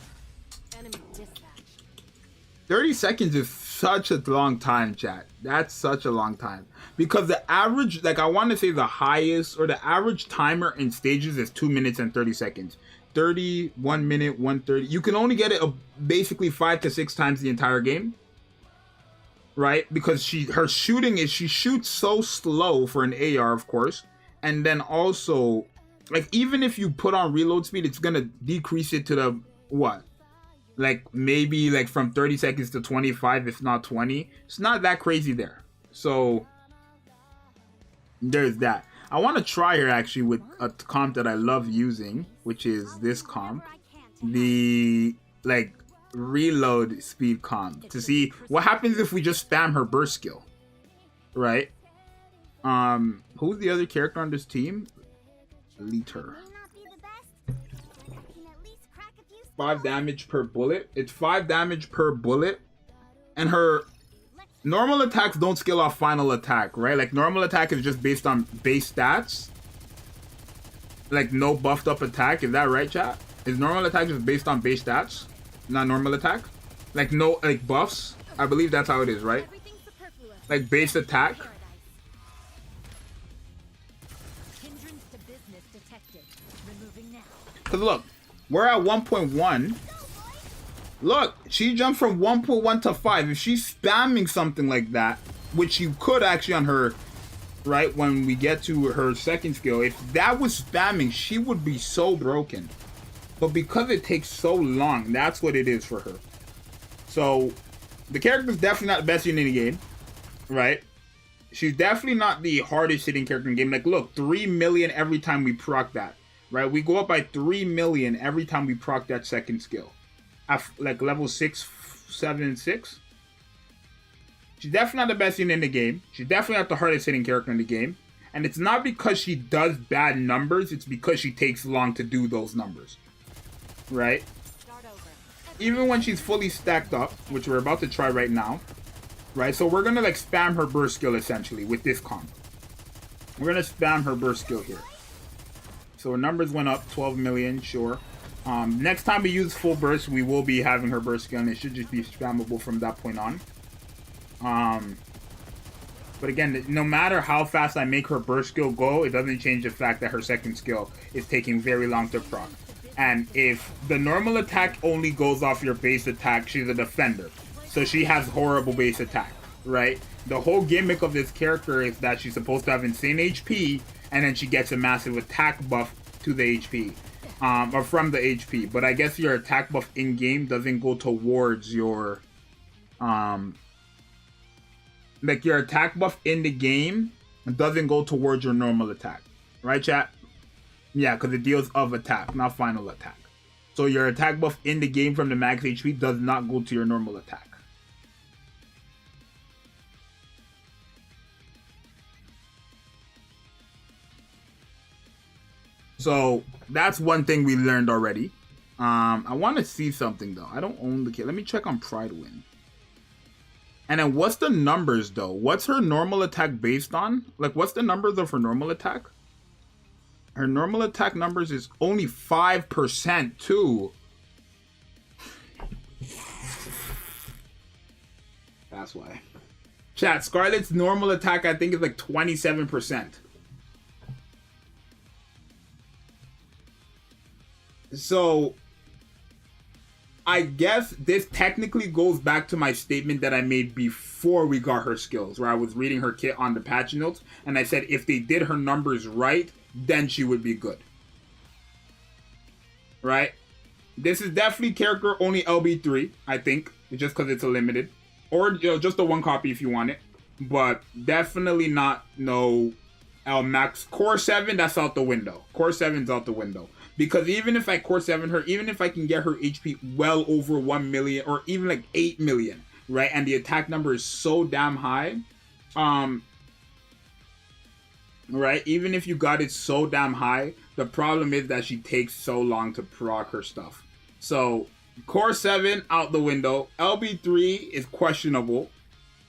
A: seconds is such a long time, chat. That's such a long time. Because the average, like I want to say the highest, or the average timer in stages is 2 minutes and 30 seconds. 30, 1 minute, 130. You can only get it basically 5 to 6 times the entire game. Right? Because her shooting is, she shoots so slow for an AR, of course. And then also, like, even if you put on reload speed, it's gonna decrease it to the what? Like maybe like from 30 seconds to 25, if not 20. It's not that crazy there. So there's that. I want to try her actually with a comp that I love using, which is this comp, the like reload speed comp, to see what happens if we just spam her burst skill, right? Who's the other character on this team? Liter. 5 damage per bullet. It's 5 damage per bullet, and her normal attacks don't scale off final attack, right? Like normal attack is just based on base stats, like no buffed up attack. Is that right, chat? Is normal attack just based on base stats, not normal attack? Like no like buffs. I believe that's how it is, right? Like base attack. Cause look, we're at 1.1. Look, she jumped from 1.1 to 5. If she's spamming something like that, which you could actually on her, right, when we get to her second skill, if that was spamming, she would be so broken. But because it takes so long, that's what it is for her. So, the character's definitely not the best unit in the game, right? She's definitely not the hardest hitting character in the game. Like, look, 3 million every time we proc that, right? We go up by 3 million every time we proc that second skill. At like level 6, 7, 6. She's definitely not the best unit in the game. She's definitely not the hardest hitting character in the game. And it's not because she does bad numbers. It's because she takes long to do those numbers. Right? Even when she's fully stacked up, which we're about to try right now. Right? So we're going to like spam her burst skill essentially with this comp. We're going to spam her burst skill here. So her numbers went up 12 million, sure. Next time we use full burst, we will be having her burst skill, and it should just be spammable from that point on. But again, no matter how fast I make her burst skill go, it doesn't change the fact that her second skill is taking very long to proc. And if the normal attack only goes off your base attack, she's a defender. So she has horrible base attack, right? The whole gimmick of this character is that she's supposed to have insane HP, and then she gets a massive attack buff to the HP. Or from the HP, but I guess your attack buff in game doesn't go towards your, like your attack buff in the game doesn't go towards your normal attack, right, chat? Yeah, because it deals of attack, not final attack. So your attack buff in the game from the max HP does not go to your normal attack. So that's one thing we learned already. I want to see something though. I don't own the kit. Let me check on Pride Win. And then what's the numbers though? What's her normal attack based on? Like what's the numbers of her normal attack? Her normal attack numbers is only 5% too. That's why. Chat, Scarlet's normal attack I think is like 27%. So, I guess this technically goes back to my statement that I made before we got her skills, where I was reading her kit on the patch notes, and I said if they did her numbers right, then she would be good. Right? This is definitely character only LB3, I think, just because it's a limited. Or just the one copy if you want it. But definitely not no L Max. Core 7, that's out the window. Core 7's out the window. Because even if I core 7 her, even if I can get her HP well over 1 million or even like 8 million, right? And the attack number is so damn high, right? Even if you got it so damn high, the problem is that she takes so long to proc her stuff. So core 7 out the window. LB3 is questionable,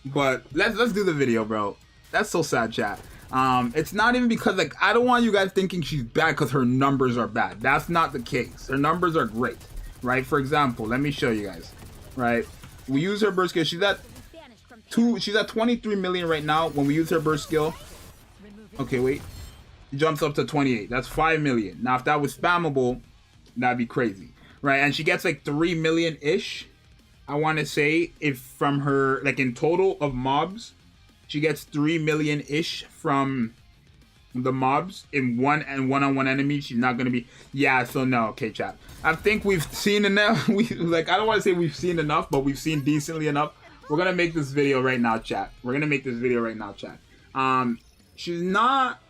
A: but let's do the video, bro. That's so sad, chat. It's not even because, like, I don't want you guys thinking she's bad because her numbers are bad. That's not the case. Her numbers are great, right? For example, let me show you guys, right? We use her burst skill. She's at 23 million right now. When we use her burst skill, okay, wait, it jumps up to 28. That's 5 million. Now, if that was spammable, that'd be crazy, right? And she gets like 3 million-ish, I want to say, if from her, like in total of mobs, she gets 3 million-ish from the mobs in one-on-one enemies, she's not gonna be. Yeah, so no. Okay, chat. I think we've seen enough. I don't want to say we've seen enough, but we've seen decently enough. We're gonna make this video right now, chat. She's not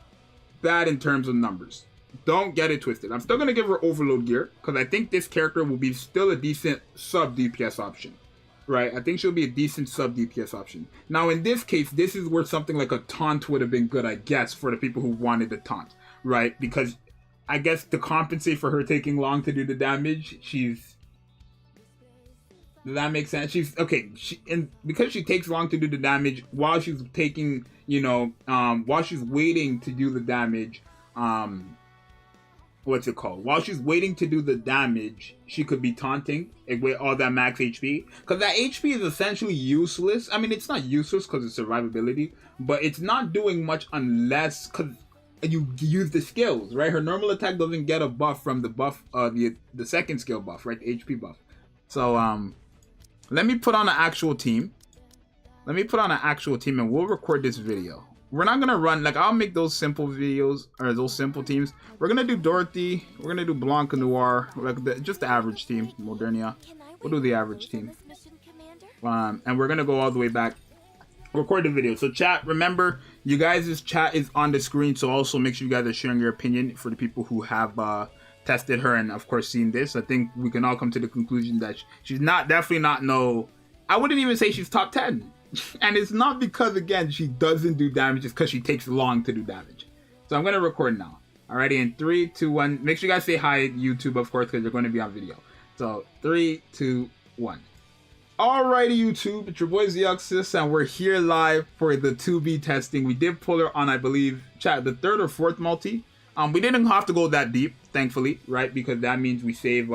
A: bad in terms of numbers. Don't get it twisted. I'm still gonna give her overload gear because I think this character will be still a decent sub DPS option. Right, I think she'll be a decent sub DPS option. Now, in this case, this is where something like a taunt would have been good, I guess, for the people who wanted the taunt, right? Because I guess to compensate for her taking long to do the damage, does that make sense? Because she takes long to do the damage while she's taking, while she's waiting to do the damage, while she's waiting to do the damage, she could be taunting with all that max HP. Because that HP is essentially useless. I mean, it's not useless because it's survivability, but it's not doing much unless because you use the skills, right? Her normal attack doesn't get a buff from the buff, the second skill buff, right? The HP buff. So, let me put on an actual team. And we'll record this video. We're not gonna run, I'll make those simple videos, or those simple teams. We're gonna do Dorothy, we're gonna do Blanca Noir, just the average team, Modernia. We'll do the average team. And we're gonna go all the way back, record the video. So chat, remember, you guys' chat is on the screen, so also make sure you guys are sharing your opinion for the people who have tested her and of course seen this. I think we can all come to the conclusion that she's definitely not I wouldn't even say she's top 10. And it's not because, again, she doesn't do damage. It's because she takes long to do damage. So I'm going to record now. Alrighty, in 3, 2, 1. Make sure you guys say hi, YouTube, of course, because you're going to be on video. So 3, 2, 1. Alrighty, YouTube. It's your boy Zxous, and we're here live for the 2B testing. We did pull her on, I believe, chat, the 3rd or 4th multi. We didn't have to go that deep, thankfully, right? Because that means we save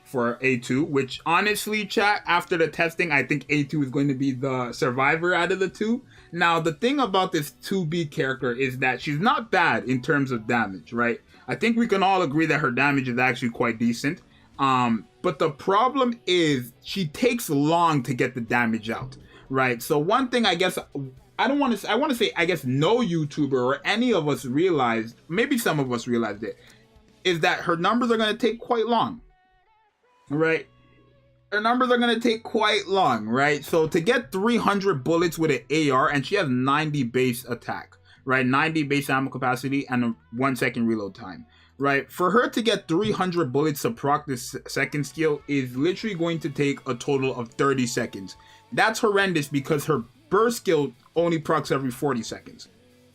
A: for A2, which honestly, chat, after the testing, I think A2 is going to be the survivor out of the two. Now, the thing about this 2B character is that she's not bad in terms of damage, right? I think we can all agree that her damage is actually quite decent. But the problem is she takes long to get the damage out, right? So one thing I guess, I want to say, I guess no YouTuber or any of us realized, maybe some of us realized it, is that her numbers are going to take quite long. Right, her numbers are gonna take quite long, right? So to get 300 bullets with an AR, and she has 90 base attack, right? 90 base ammo capacity and a 1 second reload time, right? For her to get 300 bullets to proc this second skill is literally going to take a total of 30 seconds. That's horrendous because her burst skill only procs every 40 seconds.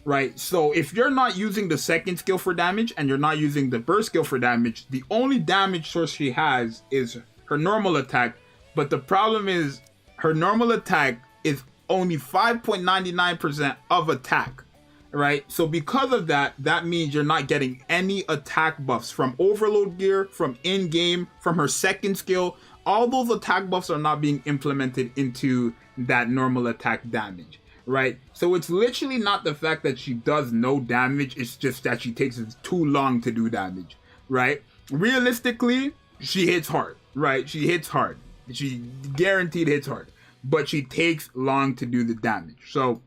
A: Right, so if you're not using the second skill for damage and you're not using the burst skill for damage, the only damage source she has is her normal attack. But the problem is her normal attack is only 5.99% of attack, right? So because of that, that means you're not getting any attack buffs from overload gear, from in-game, from her second skill. All those attack buffs are not being implemented into that normal attack damage. Right, so it's literally not the fact that she does no damage, it's just that she takes too long to do damage, right? Realistically, she hits hard, right? She hits hard. She guaranteed hits hard, but she takes long to do the damage. So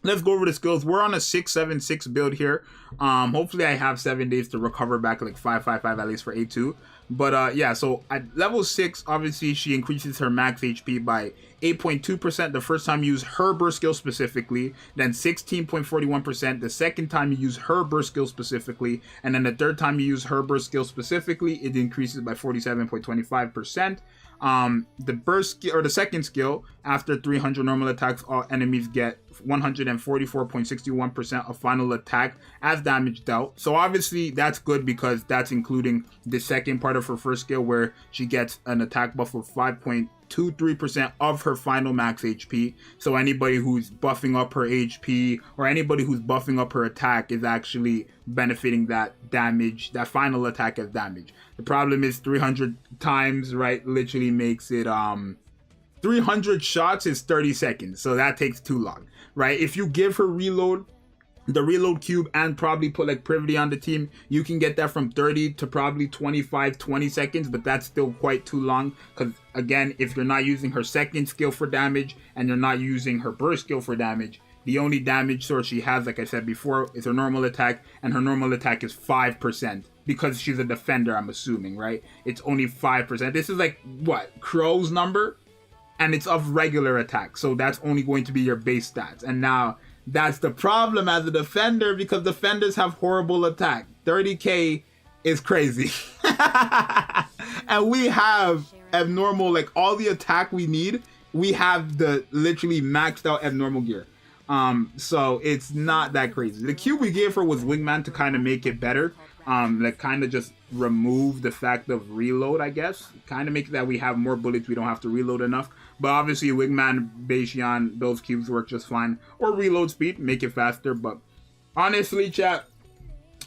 A: let's go over the skills. We're on a 6-7-6 build here. Hopefully I have 7 days to recover back like 5-5-5 at least for A2. But yeah, so at level 6, obviously she increases her max HP by 8.2% the first time you use her burst skill specifically, then 16.41% the second time you use her burst skill specifically, and then the third time you use her burst skill specifically, it increases by 47.25%. The burst skill, or the second skill, after 300 normal attacks, all enemies get 144.61% of final attack as damage dealt. So obviously that's good because that's including the second part of her first skill where she gets an attack buff of 5.23% of her final max HP. So anybody who's buffing up her HP or anybody who's buffing up her attack is actually benefiting that damage, that final attack as damage. The problem is 300 times, right, literally makes it 300 shots is 30 seconds, so that takes too long, right? If you give her reload, the reload cube, and probably put like Privity on the team, you can get that from 30 to probably 20 seconds, but that's still quite too long because again, if you're not using her second skill for damage and you're not using her burst skill for damage, The only damage source she has, like I said before, is her normal attack, and her normal attack is 5%. Because she's a defender, I'm assuming, right? It's only 5%. This is like, what, Crow's number? And it's of regular attack, so that's only going to be your base stats. And now, that's the problem as a defender, because defenders have horrible attack. 30k is crazy. And we have abnormal, like, all the attack we need, we have the literally maxed out abnormal gear. So it's not that crazy. The cube we gave her was Wingman to kind of make it better. Like kind of just remove the fact of reload, I guess. Kind of make it that we have more bullets, we don't have to reload enough. But obviously Wingman, Beishian, those cubes work just fine. Or reload speed, make it faster. But honestly, chat,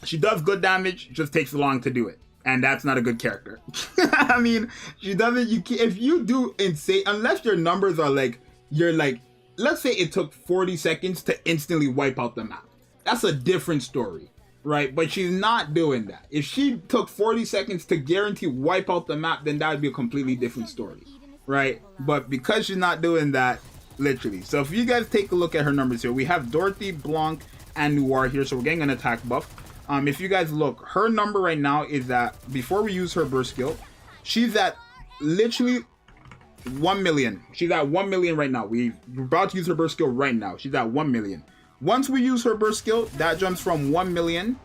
A: she does good damage, just takes long to do it. And that's not a good character. I mean, she doesn't, if you do insane, unless your numbers are like, you're like, let's say it took 40 seconds to instantly wipe out the map. That's a different story, right? But she's not doing that. If she took 40 seconds to guarantee wipe out the map, then that would be a completely different story, right? But because she's not doing that, literally. So if you guys take a look at her numbers here, we have Dorothy, Blanc, and Noir here. So we're getting an attack buff. If you guys look, her number right now is that, before we use her burst skill, she's at literally 1 million. She's at 1 million right now. We're about to use her burst skill right now. She's at 1 million. Once we use her burst skill, that jumps from 1 million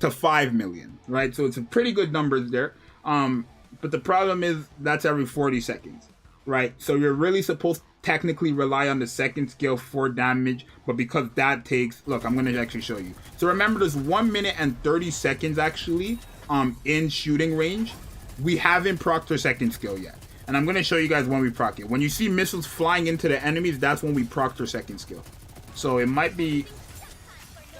A: to 5 million, right? So it's a pretty good numbers there. But the problem is that's every 40 seconds, right? So you're really supposed to technically rely on the second skill for damage, but because that takes, look, I'm going to actually show you. So remember, there's 1 minute and 30 seconds actually in shooting range. We haven't procced her second skill yet. And I'm going to show you guys when we proc it. When you see missiles flying into the enemies, that's when we procced her second skill. So it might be,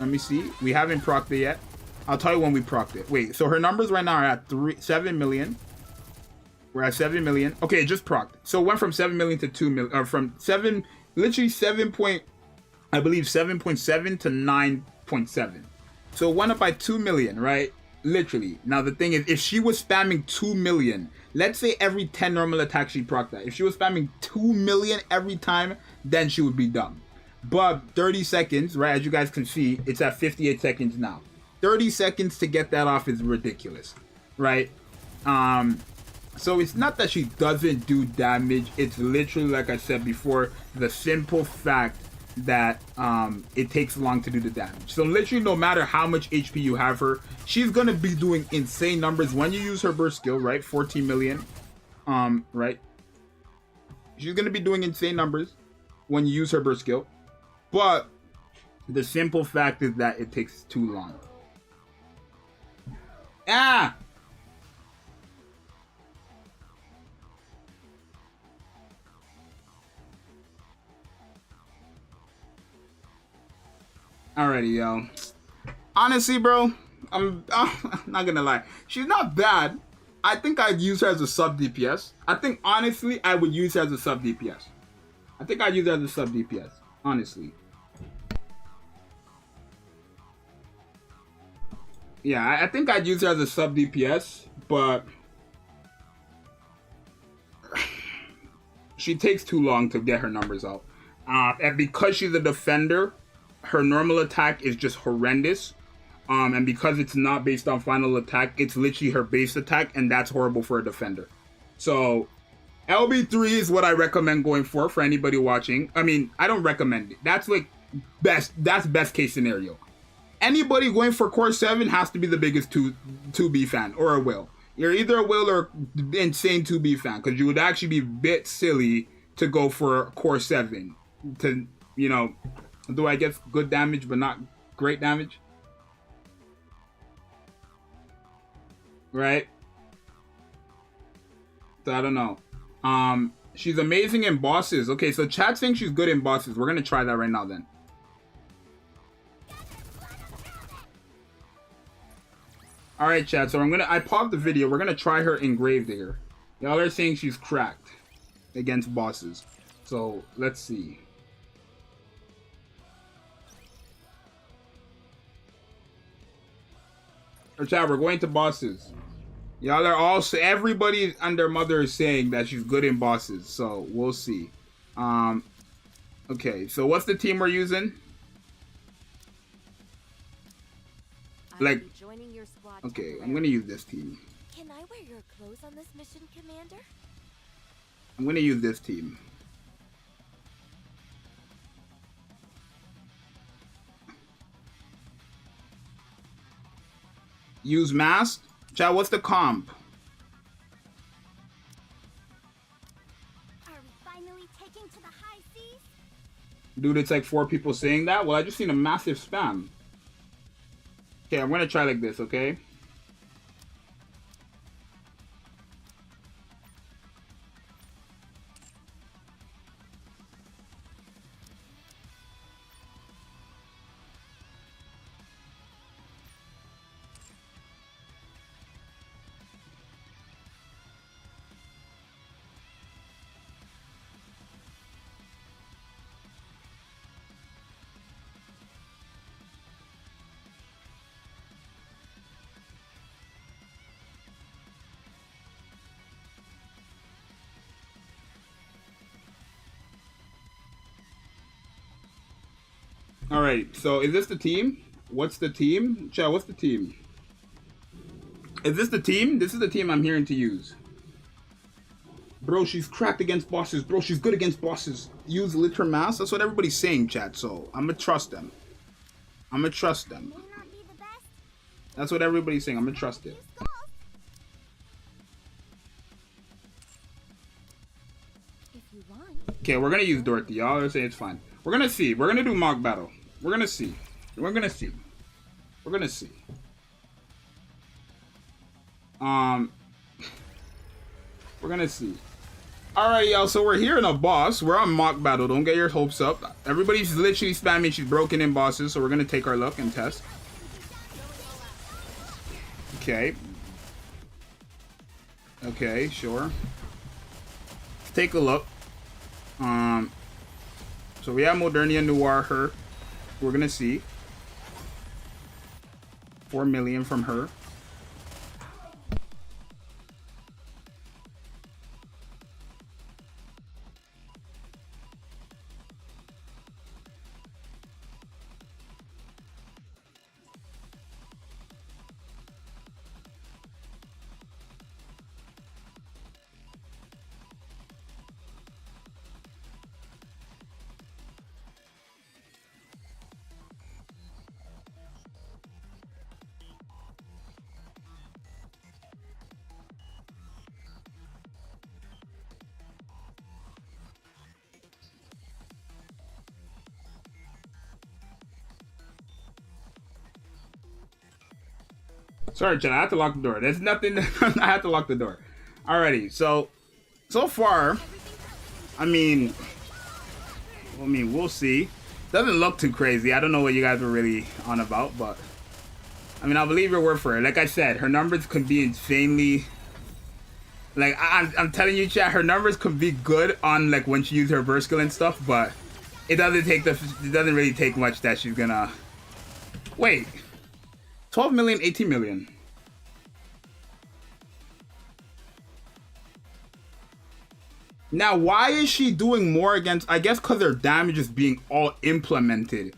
A: let me see. We haven't procced it yet. I'll tell you when we procced it. Wait, so her numbers right now are at 7 million. We're at 7 million. Okay, just procced. So it went from 7 million to 2 million, or from 7, literally 7 point, I believe 7.7 to 9.7. So it went up by 2 million, right? Literally. Now the thing is, if she was spamming 2 million, let's say every 10 normal attacks she procced that. If she was spamming 2 million every time, then she would be dumb. But 30 seconds, right, as you guys can see, it's at 58 seconds now. 30 seconds to get that off is ridiculous, right? So it's not that she doesn't do damage. It's literally, like I said before, the simple fact that it takes long to do the damage. So literally, no matter how much HP you have her, she's gonna be doing insane numbers when you use her burst skill, right? 14 million, right? She's gonna be doing insane numbers when you use her burst skill. But the simple fact is that it takes too long. Ah! Alrighty, yo. Honestly, bro, I'm not gonna lie. She's not bad. I think I'd use her as a sub DPS. I think, honestly, I would use her as a sub DPS. I think I'd use her as a sub DPS. Honestly. Yeah, I think I'd use her as a sub DPS, but she takes too long to get her numbers out. And because she's a defender, her normal attack is just horrendous. And because it's not based on final attack, it's literally her base attack, and that's horrible for a defender. So LB3 is what I recommend going for anybody watching. I mean, I don't recommend it. That's like best case scenario. Anybody going for Core 7 has to be the biggest 2B fan, or a Will. You're either a Will or insane 2B fan, because you would actually be a bit silly to go for Core 7 to, you know, do I guess good damage but not great damage, right? So I don't know. She's amazing in bosses. Okay, so chat saying she's good in bosses. We're gonna try that right now then. Alright, chat, so I paused the video. We're gonna try her in Gravedigger. Y'all are saying she's cracked against bosses. So let's see. Or chat, we're going to bosses. Y'all are also, everybody and their mother is saying that she's good in bosses. So we'll see. Okay, so what's the team we're using? Like,
B: be joining your squad
A: okay, I'm
B: temporarily.
A: gonna use this team.
C: Can I wear your clothes on this mission, Commander?
A: I'm gonna use this team. Use mask. Chat, what's the comp?
C: Are we finally taking to the high seas?
A: Dude, it's like 4 people saying that. Well, I just seen a massive spam. Okay, I'm gonna try like this, okay? Alright, so is this the team? What's the team? Chat, what's the team? Is this the team? This is the team I'm hearing to use. Bro, she's cracked against bosses. Bro, she's good against bosses. Use litter mass. That's what everybody's saying, chat. So I'm gonna trust them. I'm gonna trust them.
C: May not be the best.
A: That's what everybody's saying. I'm gonna trust it.
C: Use golf. If you want.
A: Okay, we're gonna use Dorothy. Y'all are saying it's fine. We're gonna see. We're gonna do mock battle. We're gonna see. We're gonna see. We're gonna see. We're gonna see. Alright, y'all. So we're here in a boss. We're on mock battle. Don't get your hopes up. Everybody's literally spamming. She's broken in bosses. So we're gonna take our look and test. Okay. Okay, sure. Let's take a look. So we have Modernia Noir her. We're gonna see. 4 million from her. Sorry, Chad, I have to lock the door. There's nothing. I have to lock the door. Alrighty, so far, I mean, we'll see. Doesn't look too crazy. I don't know what you guys were really on about, but I mean, I'll believe your word for it. Like I said, her numbers can be insanely. Like I'm telling you, chat, her numbers can be good on like when she uses her burst skill and stuff, but it doesn't really take much that she's gonna. Wait. 12 million, 18 million. Now, why is she doing more against... I guess because her damage is being all implemented.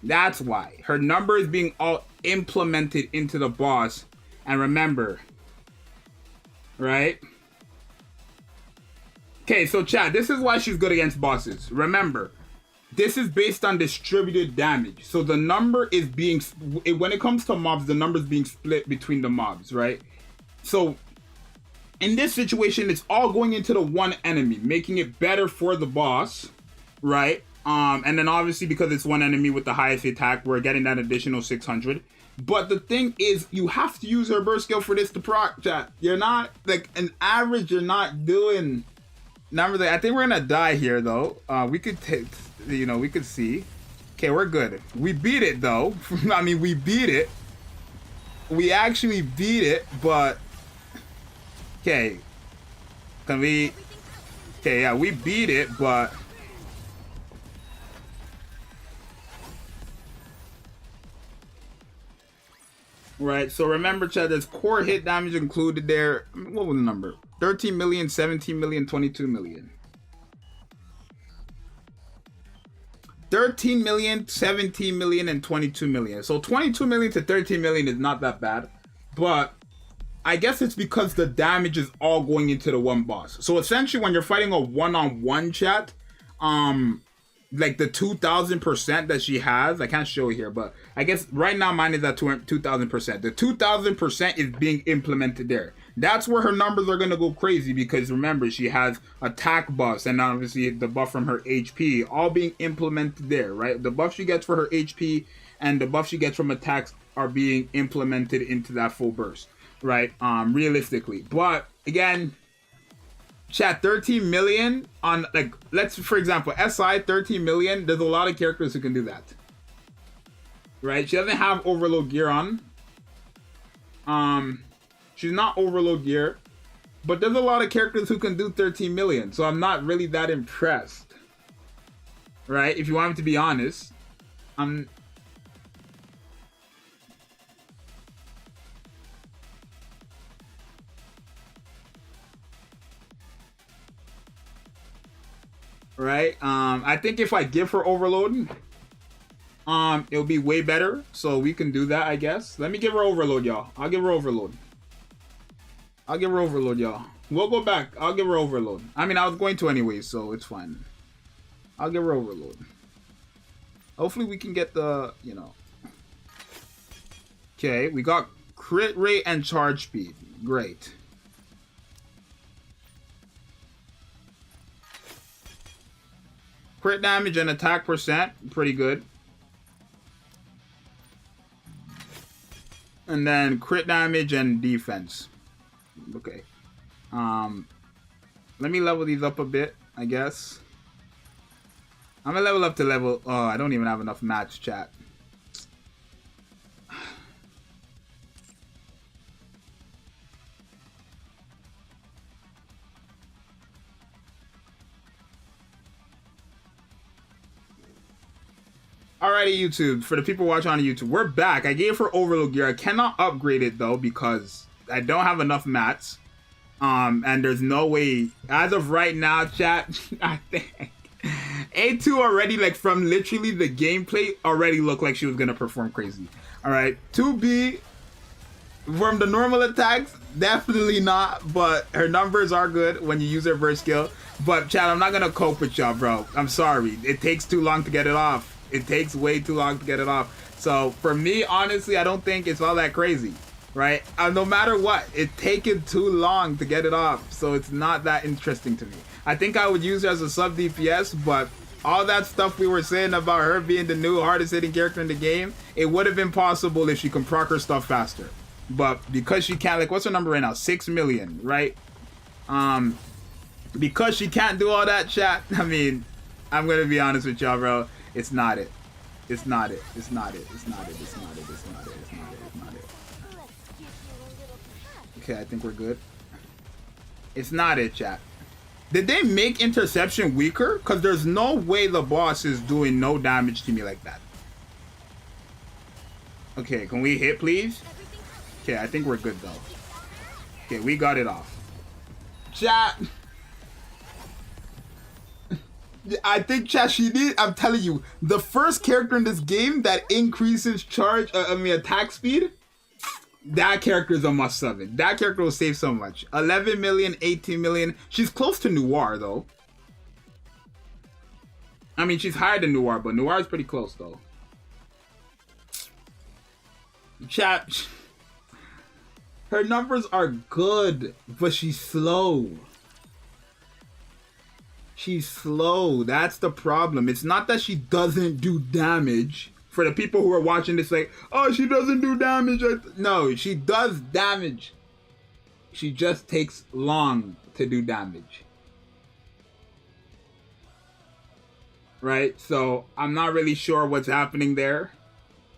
A: That's why. Her number is being all implemented into the boss. And remember. Right? Okay, so chat, this is why she's good against bosses. Remember. This is based on distributed damage. So the number is being... When it comes to mobs, the number is being split between the mobs, right? So... in this situation, it's all going into the one enemy, making it better for the boss, right? And then obviously because it's one enemy with the highest attack, we're getting that additional 600. But the thing is, you have to use her burst skill for this to proc, chat. You're not, like, an average, you're not doing... Number I think we're gonna die here, though. We could take, you know, we could see. Okay, we're good. We beat it, though. I mean, we beat it. We actually beat it, but... Okay. Can we... Okay, yeah, we beat it, but... Right, so remember, chat, there's core hit damage included there. What was the number? 13 million, 17 million, 22 million. 13 million, 17 million, and 22 million. So 22 million to 13 million is not that bad. But I guess it's because the damage is all going into the one boss. So essentially when you're fighting a one-on-one chat, like the 2000% that she has, I can't show it here, but I guess right now mine is at 2000%. The 2000% is being implemented there. That's where her numbers are going to go crazy because remember, she has attack buffs and obviously the buff from her HP all being implemented there, right? The buff she gets for her HP and the buff she gets from attacks are being implemented into that full burst, right? Realistically. But again, chat, 13 million on, like, let's, for example, SI 13 million, there's a lot of characters who can do that. Right? She doesn't have overload gear on. She's not overload gear, but there's a lot of characters who can do 13 million, so I'm not really that impressed. Right? If you want me to be honest, right? I think if I give her overload, it'll be way better. So we can do that, I guess. Let me give her overload, y'all. I'll give her overload. I'll give her overload, y'all. We'll go back. I'll give her overload. I mean, I was going to anyway, so it's fine. I'll give her overload. Hopefully we can get the, you know. Okay, we got crit rate and charge speed. Great. Crit damage and attack percent, pretty good. And then crit damage and defense. Okay. Let me level these up a bit, I guess. I'm gonna level up to level... Oh, I don't even have enough match, chat. Alrighty, YouTube. For the people watching on YouTube, we're back. I gave her overload gear. I cannot upgrade it though because I don't have enough mats. And there's no way. As of right now, chat, I think A2 already, like from literally the gameplay, already looked like she was gonna perform crazy. Alright, 2B from the normal attacks, definitely not. But her numbers are good when you use her burst skill. But chat, I'm not gonna cope with y'all, bro. I'm sorry. It takes too long to get it off. It takes way too long to get it off. So for me, honestly, I don't think it's all that crazy, right? No matter what, it's taken too long to get it off. So it's not that interesting to me. I think I would use her as a sub DPS, but all that stuff we were saying about her being the new hardest hitting character in the game, it would have been possible if she can proc her stuff faster. But because she can't, like, what's her number right now? 6 million, right? Because she can't do all that, chat, I mean, I'm gonna be honest with y'all, bro. It's not it. It's not it. It's not it. It's not it. It's not it. It's not it. It's not it. It's not it. Okay, I think we're good. It's not it, chat. Did they make interception weaker? Because there's no way the boss is doing no damage to me like that. Okay, can we hit, please? Okay, I think we're good, though. Okay, we got it off. Chat. I think, chat, she did. I'm telling you, the first character in this game that increases attack speed, that character is a must summon. That character will save so much. 11 million, 18 million. She's close to Noir, though. I mean, she's higher than Noir, but Noir is pretty close, though. Chat, her numbers are good, but she's slow. She's slow. That's the problem. It's not that she doesn't do damage. For the people who are watching this like, oh, she doesn't do damage. No, she does damage. She just takes long to do damage. Right? So I'm not really sure what's happening there.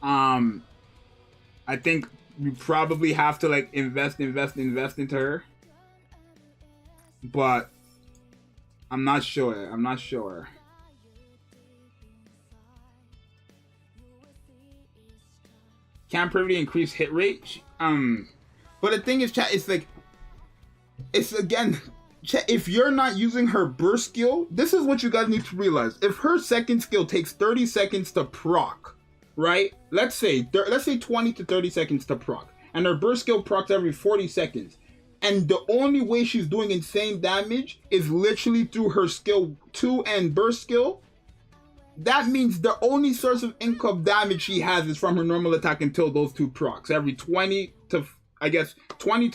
A: I think we probably have to like invest into her. But I'm not sure. I'm not sure. Can privily increase hit rate. But the thing is, chat, it's like, it's again, if you're not using her burst skill, this is what you guys need to realize. If her second skill takes 30 seconds to proc, right? Let's say 20 to 30 seconds to proc, and her burst skill procs every 40 seconds. And the only way she's doing insane damage is literally through her skill 2 and burst skill. That means the only source of income damage she has is from her normal attack until those two procs. Every 20 to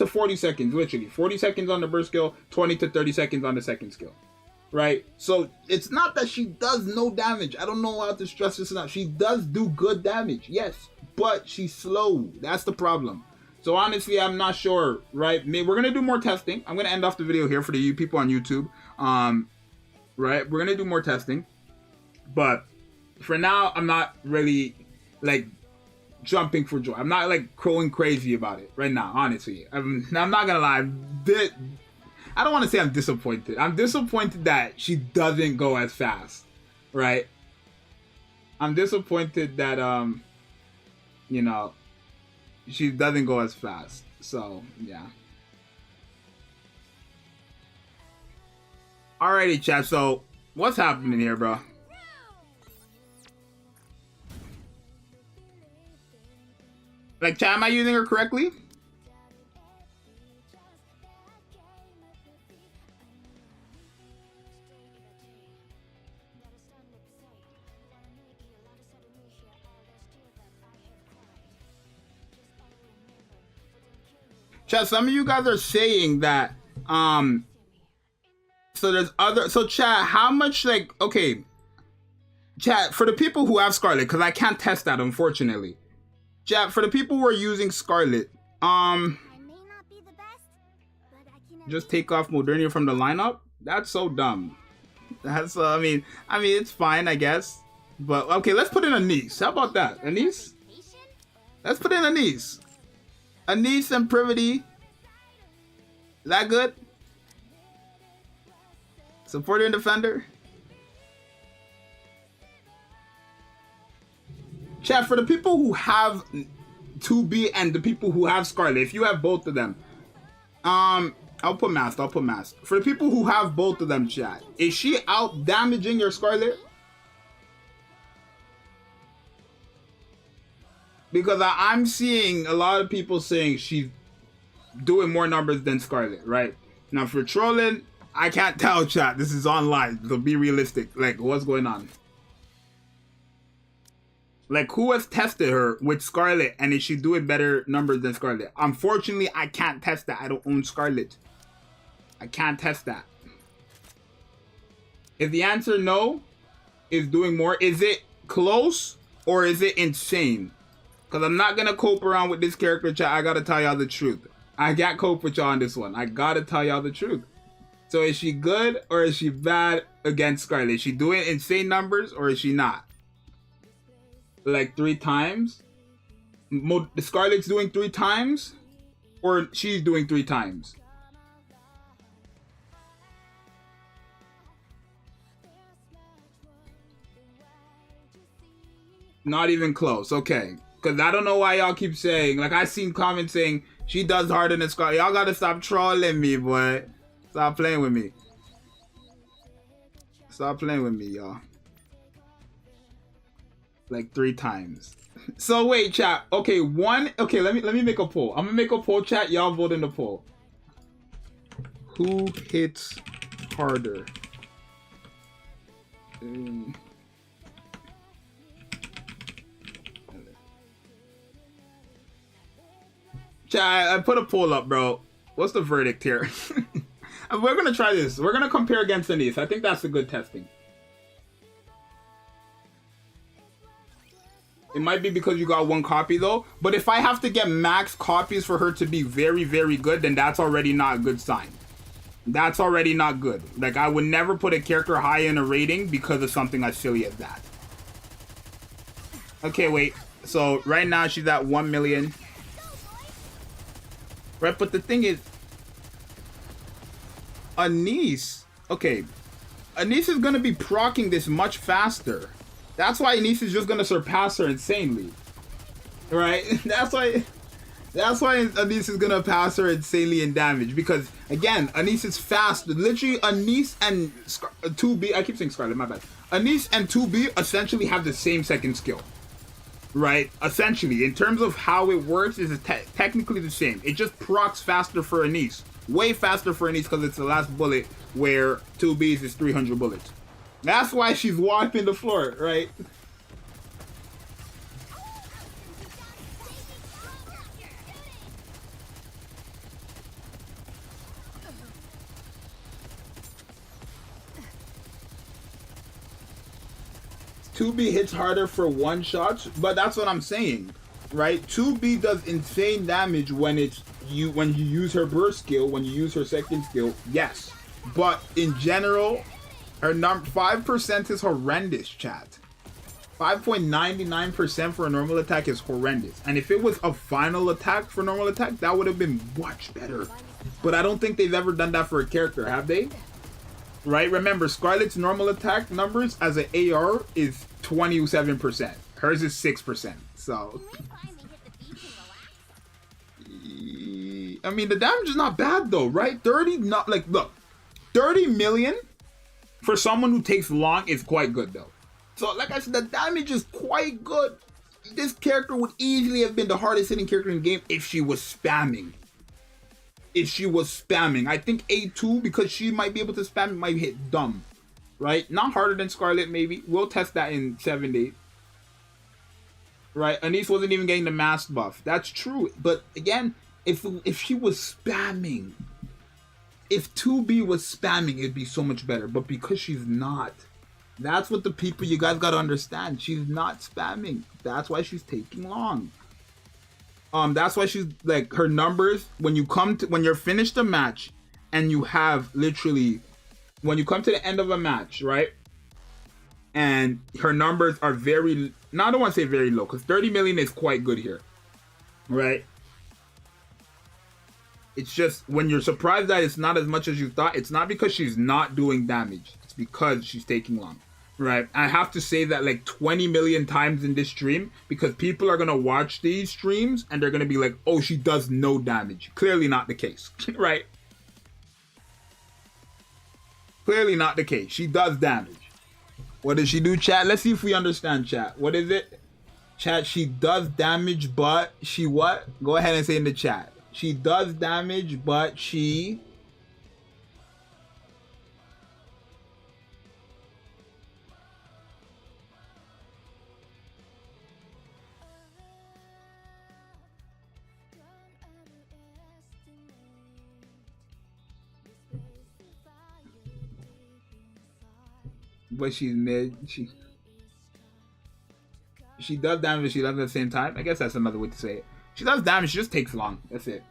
A: 40 seconds, literally. 40 seconds on the burst skill, 20 to 30 seconds on the second skill. Right? So it's not that she does no damage. I don't know how to stress this enough. She does do good damage, yes. But she's slow. That's the problem. So honestly, I'm not sure, right? We're going to do more testing. I'm going to end off the video here for the people on YouTube. Right? We're going to do more testing. But for now, I'm not really like jumping for joy. I'm not like crowing crazy about it right now, honestly. I'm not gonna lie. I don't want to say I'm disappointed. I'm disappointed that she doesn't go as fast, right? I'm disappointed that you know, she doesn't go as fast. So yeah. Alrighty, chat. So what's happening here, bro? Like, chat, am I using her correctly? Chat, some of you guys are saying that, so there's other, so chat, how much, like, okay, chat, for the people who have Scarlet, because I can't test that, unfortunately. Chat, for the people who are using Scarlet, just take off Modernia from the lineup? That's so dumb. That's, I mean, it's fine, I guess. But, okay, let's put in Anise. How about that? Anise? Let's put in Anise. Anise and Privity. Is that good? Supporter and Defender? Chat, for the people who have 2B and the people who have Scarlet, if you have both of them, I'll put Mask. For the people who have both of them, chat, is she out damaging your Scarlet? Because I'm seeing a lot of people saying she's doing more numbers than Scarlet, right? Now for trolling, I can't tell, chat. This is online, so be realistic. Like, what's going on? Like, who has tested her with Scarlet, and is she doing better numbers than Scarlet? Unfortunately, I can't test that. I don't own Scarlet. I can't test that. If the answer no, is doing more, is it close or is it insane? Because I'm not going to cope around with this character, chat. I got to tell y'all the truth. I can't cope with y'all on this one. I got to tell y'all the truth. So is she good or is she bad against Scarlet? Is she doing insane numbers or is she not? Like 3 times? Scarlet's doing 3 times? Or she's doing 3 times? Not even close. Okay. Because I don't know why y'all keep saying, like, I seen comments saying she does harder than Scarlet. Y'all gotta stop trolling me, boy. Stop playing with me. Stop playing with me, y'all. Like 3 times. So wait, chat. Okay, okay, let me make a poll. I'm gonna make a poll, chat. Y'all vote in the poll. Who hits harder? Chat, I put a poll up, bro. What's the verdict here? We're gonna try this. We're gonna compare against Anise. I think that's a good testing. It might be because you got 1 copy though. But if I have to get max copies for her to be very, very good, then that's already not a good sign. That's already not good. Like, I would never put a character high in a rating because of something as silly as that. Okay, wait. So right now she's at 1 million. Right, but the thing is, Anise, okay, Anise is gonna be proccing this much faster. That's why Anise is just gonna surpass her insanely, right? That's why That's why Anise is gonna pass her insanely in damage, because again, Anise is fast. Literally, Anise and 2B. I keep saying Scarlet. My bad. Anise and 2B essentially have the same second skill, right? Essentially, in terms of how it works, is technically the same. It just procs faster for Anise, way faster for Anise, because it's the last bullet, where 2B's is 300 bullets. That's why she's wiping the floor, right? 2B hits harder for one shots, but that's what I'm saying, right? 2B does insane damage when you use her burst skill, when you use her second skill, yes. But in general, her 5% is horrendous, chat. 5.99% for a normal attack is horrendous. And if it was a final attack for normal attack, that would have been much better. But I don't think they've ever done that for a character, have they? Right? Remember, Scarlet's normal attack numbers as an AR is 27%. Hers is 6%. So, I mean, the damage is not bad though, right? 30, not like, look, 30 million for someone who takes long is quite good though. So, like I said, the damage is quite good. This character would easily have been the hardest hitting character in the game if she was spamming. I think A2, because she might be able to spam, might hit dumb. Right? Not harder than Scarlet, maybe. We'll test that in 7 days. Right? Anise wasn't even getting the mask buff. That's true. But again, if she was spamming, if 2B was spamming, it'd be so much better. But because she's not, that's what the people, you guys gotta understand. She's not spamming. That's why she's taking long. That's why she's like, her numbers, when you're finished a match and you have literally, when you come to the end of a match, right? And her numbers are very, no, I don't want to say very low, because 30 million is quite good here, right? It's just, when you're surprised that it's not as much as you thought, it's not because she's not doing damage. It's because she's taking long. Right, I have to say that like 20 million times in this stream, because people are gonna watch these streams and they're gonna be like, oh, she does no damage. Clearly not the case, right? Clearly not the case. She does damage. What does she do, chat? Let's see if we understand, chat. What is it? Chat, she does damage, but she what? Go ahead and say in the chat. She does damage, but she... But she's mid. She does damage, she does at the same time. I guess that's another way to say it. She does damage, she just takes long. That's it.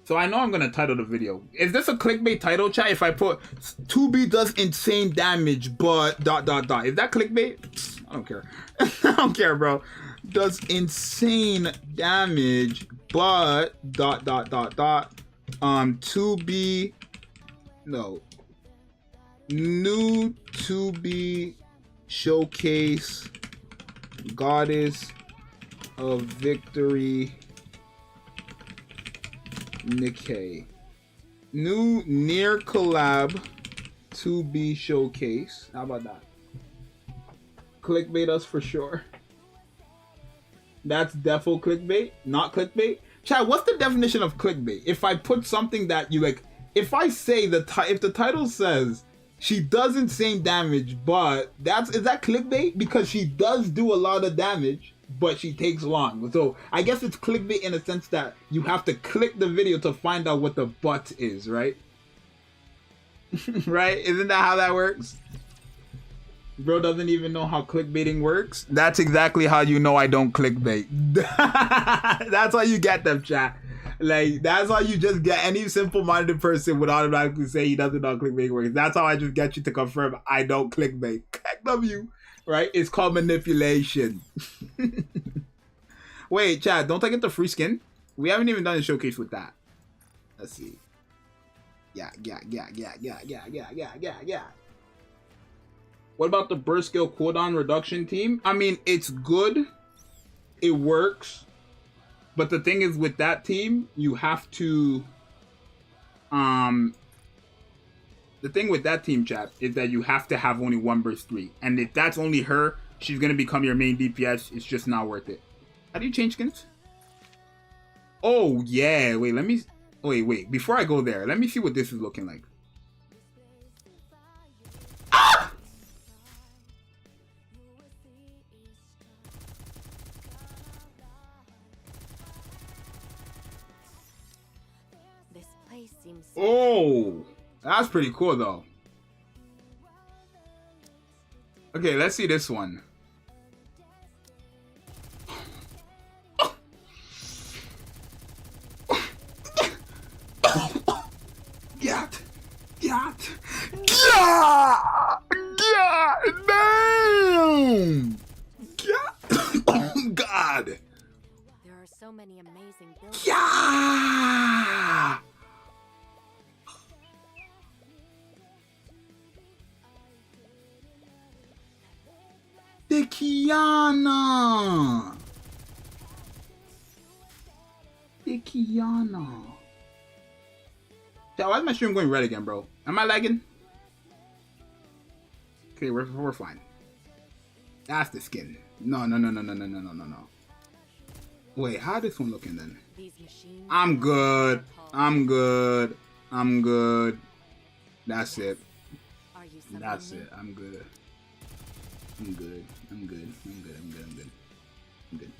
A: So I know I'm gonna title the video. Is this a clickbait title, chat? If I put 2B does insane damage, but ... Is that clickbait? I don't care. I don't care, bro. Does insane damage, but ... 2B. No. New 2B showcase goddess of victory Nikke. New NIER collab 2B showcase. How about that? Clickbait us for sure. That's defo clickbait, not clickbait. Chat, what's the definition of clickbait? If I put something that you like, if I say if the title says she does insane damage, but is that clickbait? Because she does do a lot of damage, but she takes long. So I guess it's clickbait in a sense that you have to click the video to find out what the but is, right? Right? Isn't that how that works? Bro doesn't even know how clickbaiting works. That's exactly how you know I don't clickbait. That's how you get them, chat. Like, that's how you just get any simple-minded person would automatically say he doesn't know how clickbait works. That's how I just get you to confirm I don't clickbait. W, right? It's called manipulation. Wait, Chad, don't I get the free skin? We haven't even done a showcase with that. Let's see. Yeah. What about the burst skill cooldown reduction team? I mean, it's good. It works. But the thing is, with that team, you have to the thing with that team, chat, is that you have to have only 1 burst 3. And if that's only her, she's gonna become your main DPS. It's just not worth it. How do you change skins? Oh yeah, wait, let me wait, before I go there, let me see what this is looking like. Ah!
B: This place seems
A: Oh, that's pretty cool though. Okay, let's see this one. Get, damn, oh God.
B: There are so many amazing buildings.
A: Yeah. The Kiana. The Kiana. Why is my stream going red again, bro? Am I lagging? Okay, we're fine. That's the skin. No. Wait, how this one looking then? I'm good. I'm good. I'm good. That's it. That's it. I'm good. I'm good. I'm good. I'm good. I'm good. I'm good. I'm good.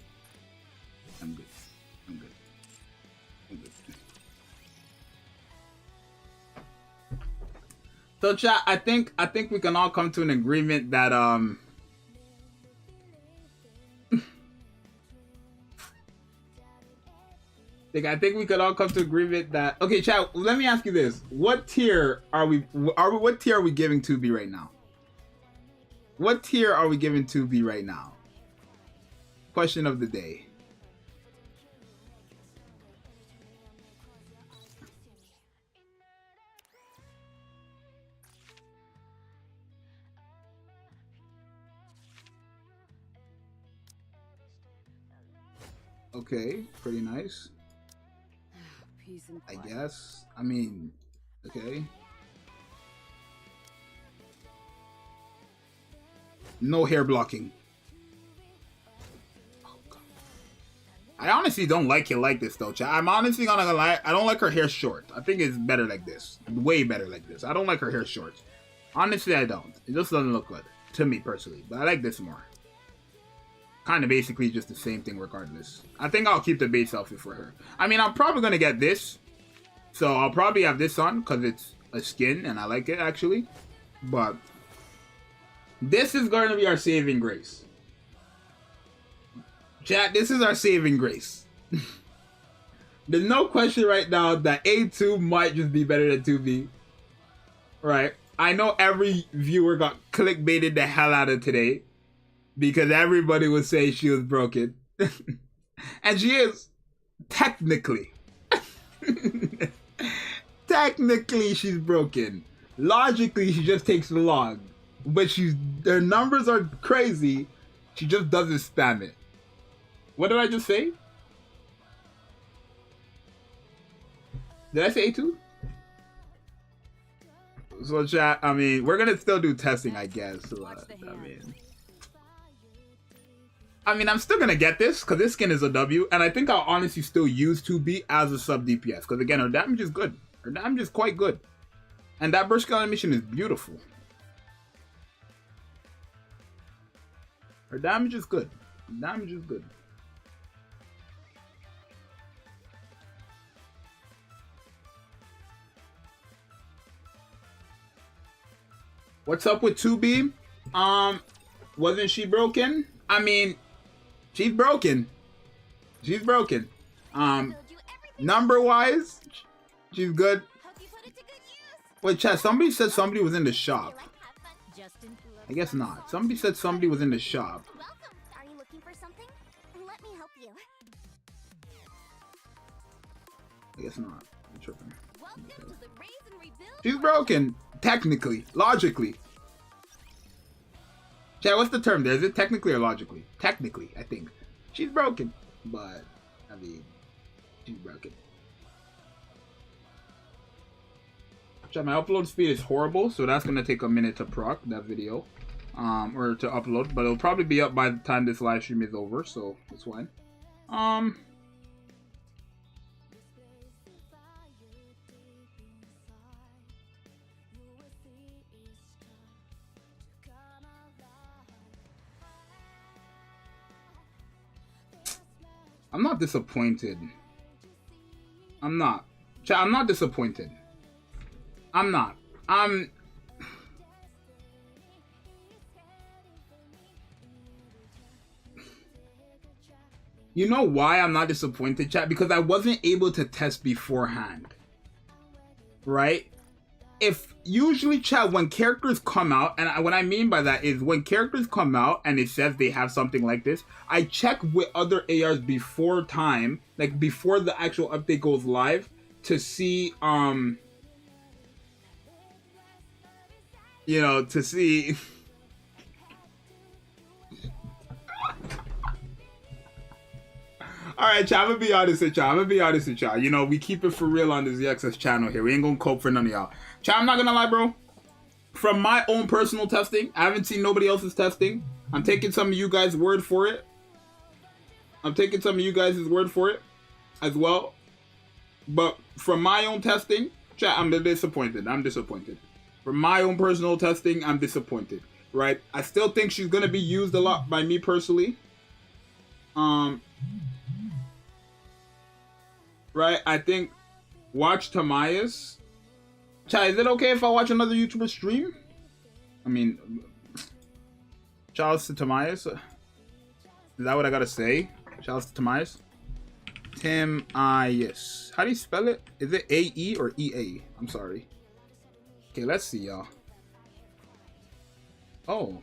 A: I'm good. I'm good. I'm good. So chat, I think we can all come to an agreement that I think we could all come to agreement that okay, chat, let me ask you this. What tier are we giving 2B right now? What tier are we giving 2B right now? Question of the day. Okay, pretty nice. I guess. I mean, okay. No hair blocking. Oh, God. I honestly don't like it like this though, chat. I'm honestly not gonna lie. I don't like her hair short. I think it's better like this. Way better like this. I don't like her hair short. Honestly, I don't. It just doesn't look good to me personally. But I like this more. Kind of basically just the same thing regardless. I think I'll keep the base outfit for her. I mean, I'm probably gonna get this. So I'll probably have this on because it's a skin and I like it actually. But this is going to be our saving grace. Chat, this is our saving grace. There's no question right now that A2 might just be better than 2B. Right? I know every viewer got clickbaited the hell out of today. Because everybody would say she was broken. And she is. Technically. Technically she's broken. Logically she just takes the log. But her numbers are crazy. She just doesn't spam it. What did I just say? Did I say A2? So chat, I mean, we're gonna still do testing, I guess. So, I mean, I'm still gonna get this because this skin is a W, and I think I'll honestly still use 2B as a sub DPS because again, her damage is good. Her damage is quite good, and that burst skill animation is beautiful. Her damage is good. Her damage is good. What's up with 2B? Wasn't she broken? I mean, she's broken. She's broken. Number wise, she's good. Wait, chat, somebody said somebody was in the shop. I guess not. Somebody said somebody was in the shop.
C: Are you looking for something? Let me help you.
A: I guess not. I'm tripping. Okay. She's broken. Technically. Logically. Chat, what's the term there? Is it technically or logically? Technically, I think. She's broken. But I mean, G bracket. Chat, my upload speed is horrible, so that's gonna take a minute to proc that video, or to upload. But it'll probably be up by the time this live stream is over, so that's fine. I'm not disappointed. I'm not. Chat, I'm not disappointed. I'm not. You know why I'm not disappointed, chat? Because I wasn't able to test beforehand. Right? If usually, chat, when characters come out, and what I mean by that is when characters come out and it says they have something like this, I check with other ARs before time, like before the actual update goes live, to see, you know, to see. Alright, chat, I'm gonna be honest with y'all. You know, we keep it for real on the Zxous channel here. We ain't gonna cope for none of y'all. Chat, I'm not gonna lie, bro. From my own personal testing, I haven't seen nobody else's testing. I'm taking some of you guys' word for it. As well. But from my own testing, chat, I'm disappointed. From my own personal testing, I'm disappointed. Right? I still think she's gonna be used a lot by me personally. Right? I think watch Tamias. Chat, is it okay if I watch another YouTuber stream? I mean, shoutouts to Tamias. Is that what I gotta say? Shoutouts to Tamias. Timias. How do you spell it? Is it A-E or E-A? I'm sorry. Okay, let's see, y'all. Oh.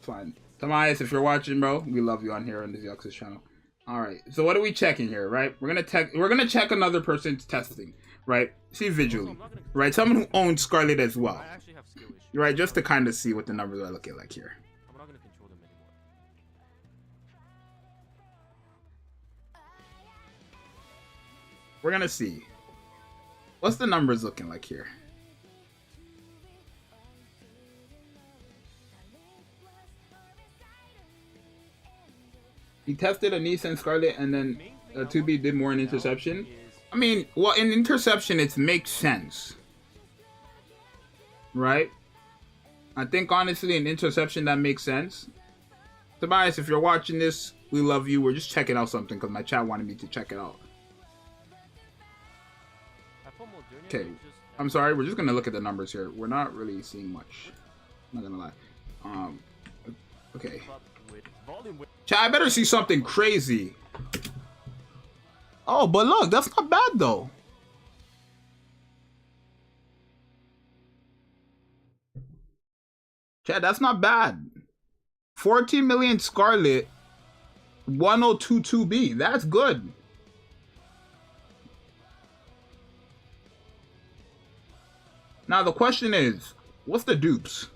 A: Fine. Tamias, if you're watching, bro, we love you on here on the Zxous channel. Alright, so what are we checking here, right? We're gonna check another person's testing, right? See visually, right? Someone who owns Scarlet as well, right? Just to kind of see what the numbers are looking like here.
D: I'm not gonna control them anymore.
A: We're gonna see. What's the numbers looking like here? He tested a Nissan Scarlet and then 2B did more in interception. I mean, well, in interception, it makes sense. Right? I think, honestly, in interception, that makes sense. Tobias, if you're watching this, we love you. We're just checking out something because my chat wanted me to check it out. Okay. I'm sorry. We're just going to look at the numbers here. We're not really seeing much. I'm not going to lie. Okay. Chat, I better see something crazy. Oh, but look, that's not bad though. Chat, that's not bad. 14 million Scarlet, 1022B. That's good. Now the question is, what's the dupes?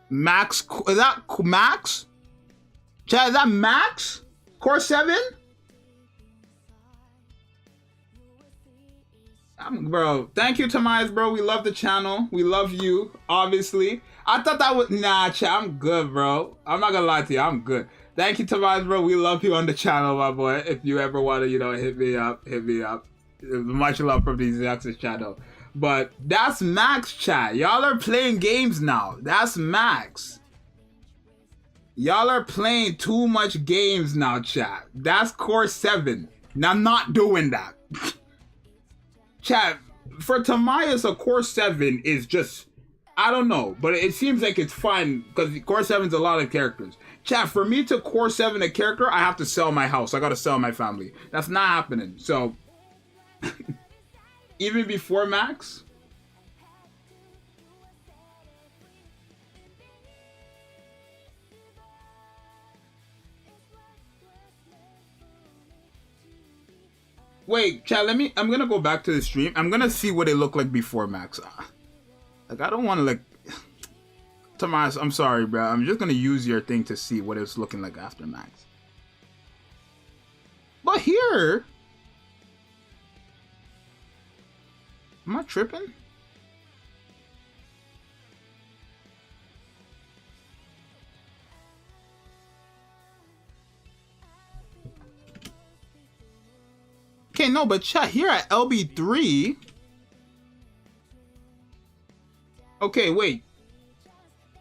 A: Max, is that Max? Chat, is that Max? Core 7? Bro, thank you, Tamias, bro. We love the channel. We love you, obviously. I thought that was... Nah, chat, I'm good, bro. I'm not gonna lie to you. I'm good. Thank you, Tamias, bro. We love you on the channel, my boy. If you ever want to, you know, hit me up. Much love from the Zxous channel. But that's Max, chat. Y'all are playing games now. That's Max. Y'all are playing too much games now, chat. That's Core 7. Now, I'm not doing that. Chat, for Tamias, a Core 7 is just... I don't know. But it seems like it's fine because Core 7's a lot of characters. Chat, for me to Core 7 a character, I have to sell my house. I gotta sell my family. That's not happening. So... Even before Max? Wait, chat, I'm gonna go back to the stream. I'm gonna see what it looked like before Max. Like, I don't want to, like... Tomas, I'm sorry, bro. I'm just gonna use your thing to see what it's looking like after max. But here, am I tripping? Okay, no, but chat here at LB3. Okay, wait.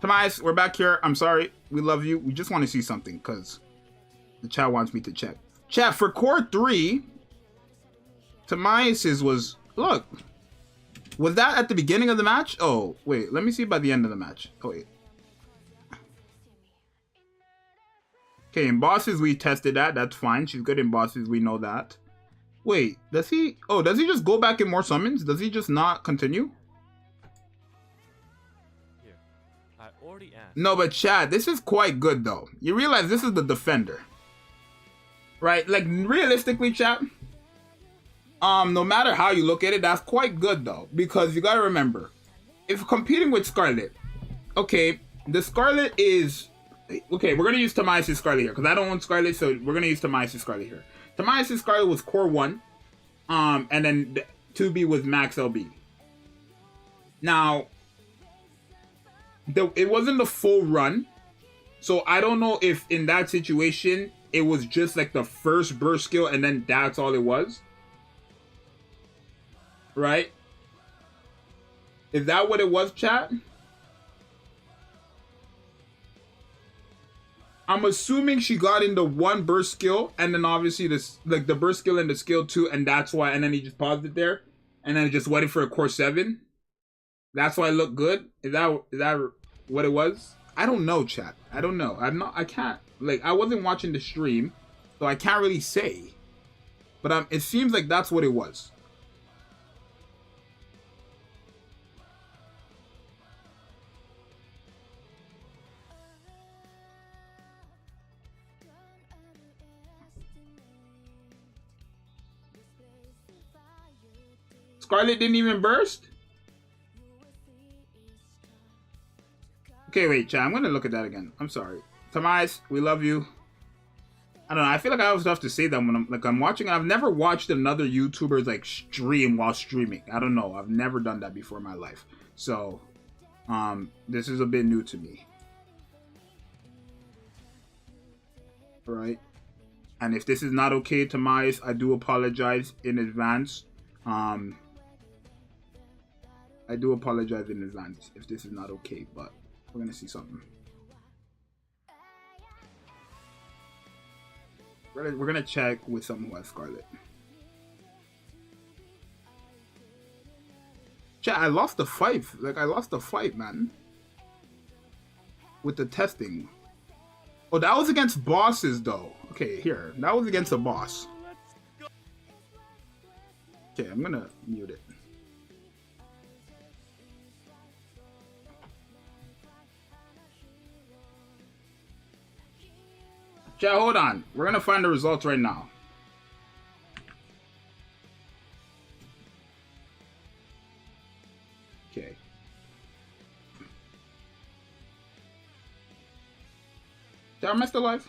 A: Tomas, we're back here. I'm sorry. We love you. We just want to see something because the chat wants me to check. Chat, for core 3, Tomas's was... Look. Was that at the beginning of the match? Oh, wait. Let me see by the end of the match. Oh, wait. Okay, in bosses, we tested that. That's fine. She's good in bosses. We know that. Wait, does he... Oh, does he just go back in more summons? Does he just not continue? No, but Chad, this is quite good, though. You realize this is the defender. Right? Like, realistically, Chad, no matter how you look at it, that's quite good, though. Because you gotta remember, if competing with Scarlet, okay, the Scarlet is... Okay, we're gonna use Tomas' Scarlet here, because I don't want Scarlet, so we're gonna use Tomas' Scarlet here. Tomas' Scarlet was core 1, and then 2B was max LB. Now... it wasn't the full run, so I don't know if in that situation it was just like the first burst skill and then that's all it was, right? Is that what it was, chat? I'm assuming she got into one burst skill and then obviously this, like the burst skill and the skill 2, and that's why, and then he just paused it there and then just waited for a core 7. That's why it looked good. Is that what it was? I don't know, chat. I don't know. I can't, like, I wasn't watching the stream, so I can't really say. But it seems like that's what it was. Scarlet didn't even burst? Okay, wait, chat. I'm gonna look at that again. I'm sorry. Tomas, we love you. I don't know. I feel like I always have to say that when I'm watching. I've never watched another YouTuber's like stream while streaming. I don't know. I've never done that before in my life. So, this is a bit new to me. Right? And if this is not okay, Tomas, I do apologize in advance. I do apologize in advance if this is not okay, but we're gonna see something. We're gonna check with someone who has Scarlet. Chat, I lost the fight. Like, I lost the fight, man. With the testing. Oh, that was against bosses, though. Okay, here. That was against a boss. Okay, I'm gonna mute it. Chat, hold on. We're gonna find the results right now. Okay. Chat, am I still live?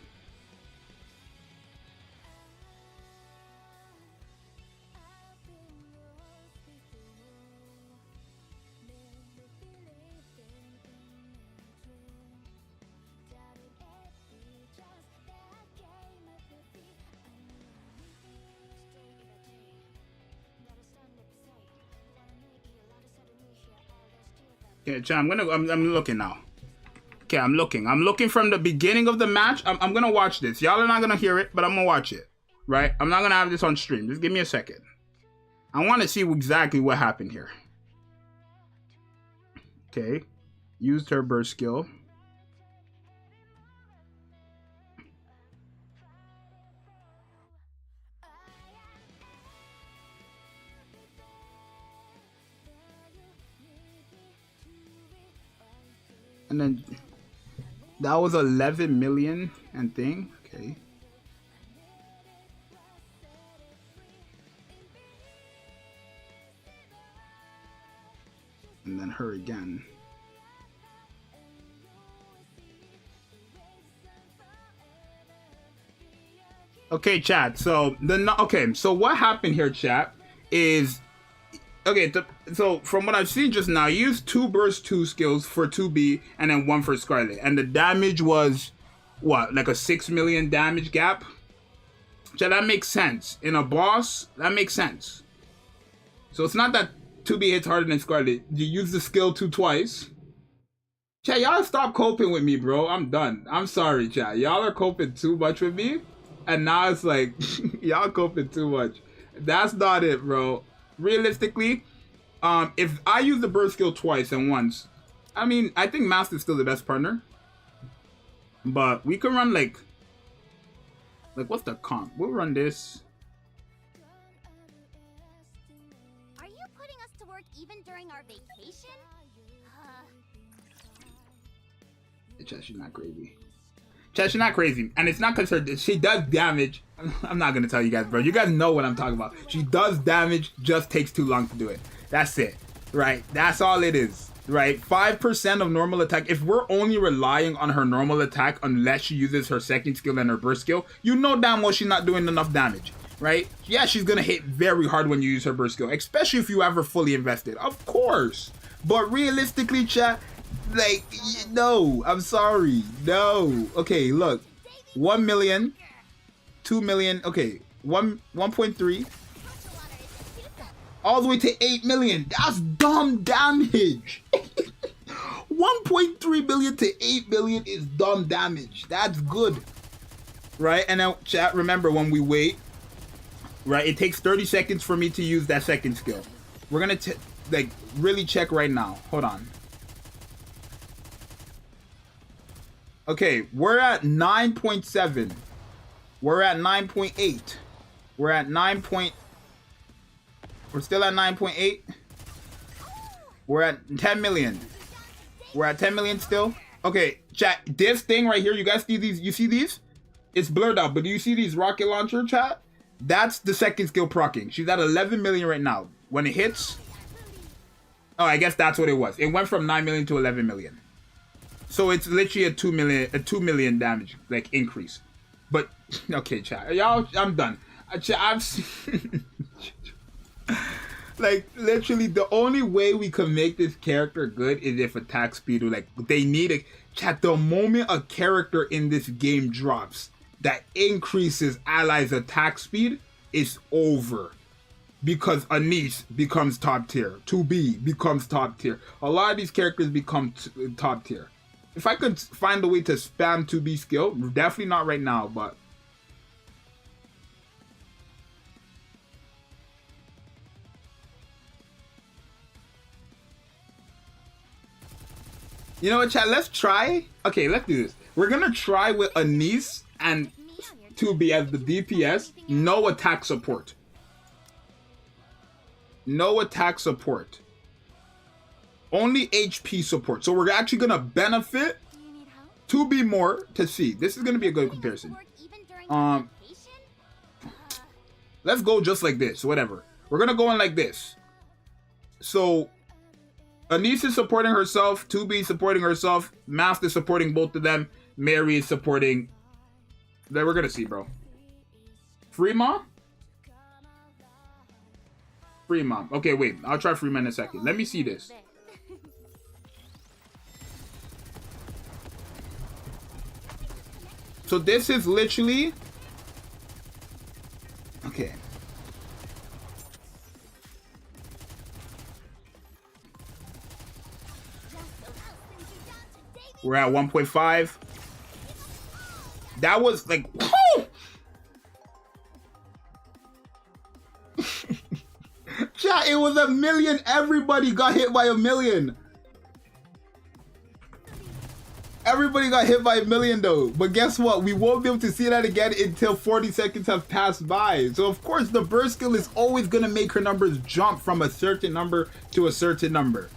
A: Okay, chat, I'm looking now. Okay, I'm looking from the beginning of the match. I'm gonna watch this. Y'all are not gonna hear it, but I'm gonna watch it. Right? I'm not gonna have this on stream. Just give me a second. I want to see exactly what happened here. Okay. Used her burst skill. And then that was 11 million and thing. Okay. And then her again. Okay, chat. So so what happened here, chat, is so from what I've seen just now, I used 2 burst 2 skills for 2B and then 1 for Scarlet, and the damage was what, like a 6 million damage gap. Chat, that makes sense in a boss. That makes sense. So it's not that 2B hits harder than Scarlet. You use the skill 2 twice. Chat, y'all stop coping with me, bro. I'm done. I'm sorry, chat. Y'all are coping too much with me. And now it's like, y'all coping too much. That's not it, bro. Realistically, if I use the burst skill twice and once, I mean, I think Master's still the best partner. But we can run like what's the comp? We'll run this.
C: Are you putting us to work even during our vacation?
A: Chat, she's not crazy. Chat, she's not crazy. And it's not because she does damage. I'm not going to tell you guys, bro. You guys know what I'm talking about. She does damage, just takes too long to do it. That's it. Right? That's all it is. Right? 5% of normal attack. If we're only relying on her normal attack unless she uses her second skill and her burst skill, you know damn well she's not doing enough damage. Right? Yeah, she's going to hit very hard when you use her burst skill, especially if you have her fully invested. Of course. But realistically, chat, like, no, I'm sorry. No. Okay, look. 1 million. 2 million. Okay. 1.3. All the way to 8 million. That's dumb damage. 1.3 billion to 8 billion is dumb damage. That's good. Right? And now, chat, remember when we wait, right, it takes 30 seconds for me to use that second skill. We're going to, like, really check right now. Hold on. Okay, we're at 9.7. We're at 9.8. We're at 9. We're still at 9.8. We're at 10 million. We're at 10 million still. Okay, chat, this thing right here, you guys see these? You see these? It's blurred out, but do you see these rocket launcher, chat? That's the second skill proccing. She's at 11 million right now. When it hits, oh, I guess that's what it was. It went from 9 million to 11 million. So it's literally a 2 million damage like increase. But okay, chat, y'all, I'm done. I've seen like literally the only way we can make this character good is if attack speed or like they need a chat. The moment a character in this game drops that increases allies' attack speed, it's over. Because Anise becomes top tier. 2B becomes top tier. A lot of these characters become top tier. If I could find a way to spam 2B skill, definitely not right now, but you know what, chat? Let's try. Okay, let's do this. We're gonna try with Anise and 2B as the DPS. No attack support. No attack support. Only HP support. So we're actually gonna benefit 2B more to see. This is gonna be a good comparison. Let's go just like this. Whatever. We're gonna go in like this. So Anise is supporting herself, 2B supporting herself, Master supporting both of them, Mary is supporting. Then we're gonna see, bro. Freema? Freema. Okay, wait. I'll try Freema in a second. Let me see this. So this is literally... Okay. We're at 1.5. That was like... Chat, it was 1 million. Everybody got hit by 1 million. Everybody got hit by 1 million though. But guess what? We won't be able to see that again until 40 seconds have passed by. So of course the burst skill is always going to make her numbers jump from a certain number to a certain number.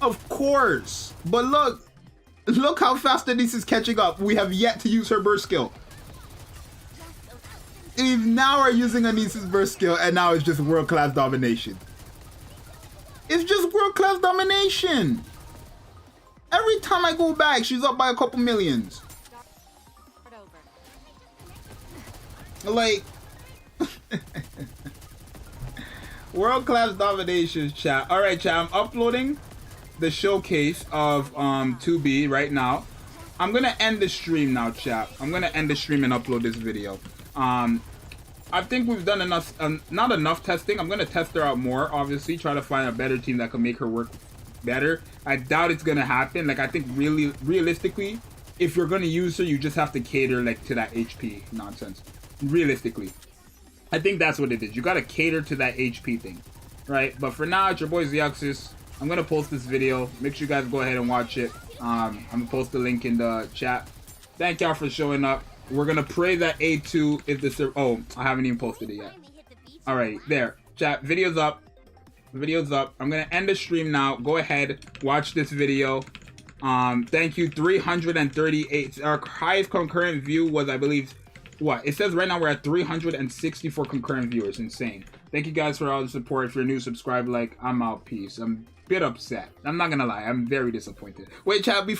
A: Of course. But look how fast Anise is catching up. We have yet to use her burst skill. We now are using Anise's burst skill and now it's just world-class domination. It's just world-class domination. Every time I go back, she's up by a couple millions. Like, world class dominations, chat. All right, chat. I'm uploading the showcase of 2B right now. I'm gonna end the stream now, chat. I'm gonna end the stream and upload this video. I think we've done enough, not enough testing. I'm gonna test her out more, obviously, try to find a better team that can make her work better. I doubt it's gonna happen. Like, I think really, realistically, if you're gonna use her, you just have to cater like to that HP nonsense. Realistically, I think that's what it is. You gotta cater to that HP thing, right? But for now, it's your boy Zxous. I'm gonna post this video. Make sure you guys go ahead and watch it. I'm gonna post the link in the chat. Thank y'all for showing up. We're gonna pray that A2 is the oh, I haven't even posted it yet. Alright, there. Chat, video's up. Video's up. I'm gonna end the stream now. Go ahead, watch this video. Thank you. 338. Our highest concurrent view was, I believe, what? It says right now we're at 364 concurrent viewers. Insane. Thank you guys for all the support. If you're new, subscribe, like. I'm out. Peace. I'm a bit upset. I'm not gonna lie. I'm very disappointed. Wait, chat, before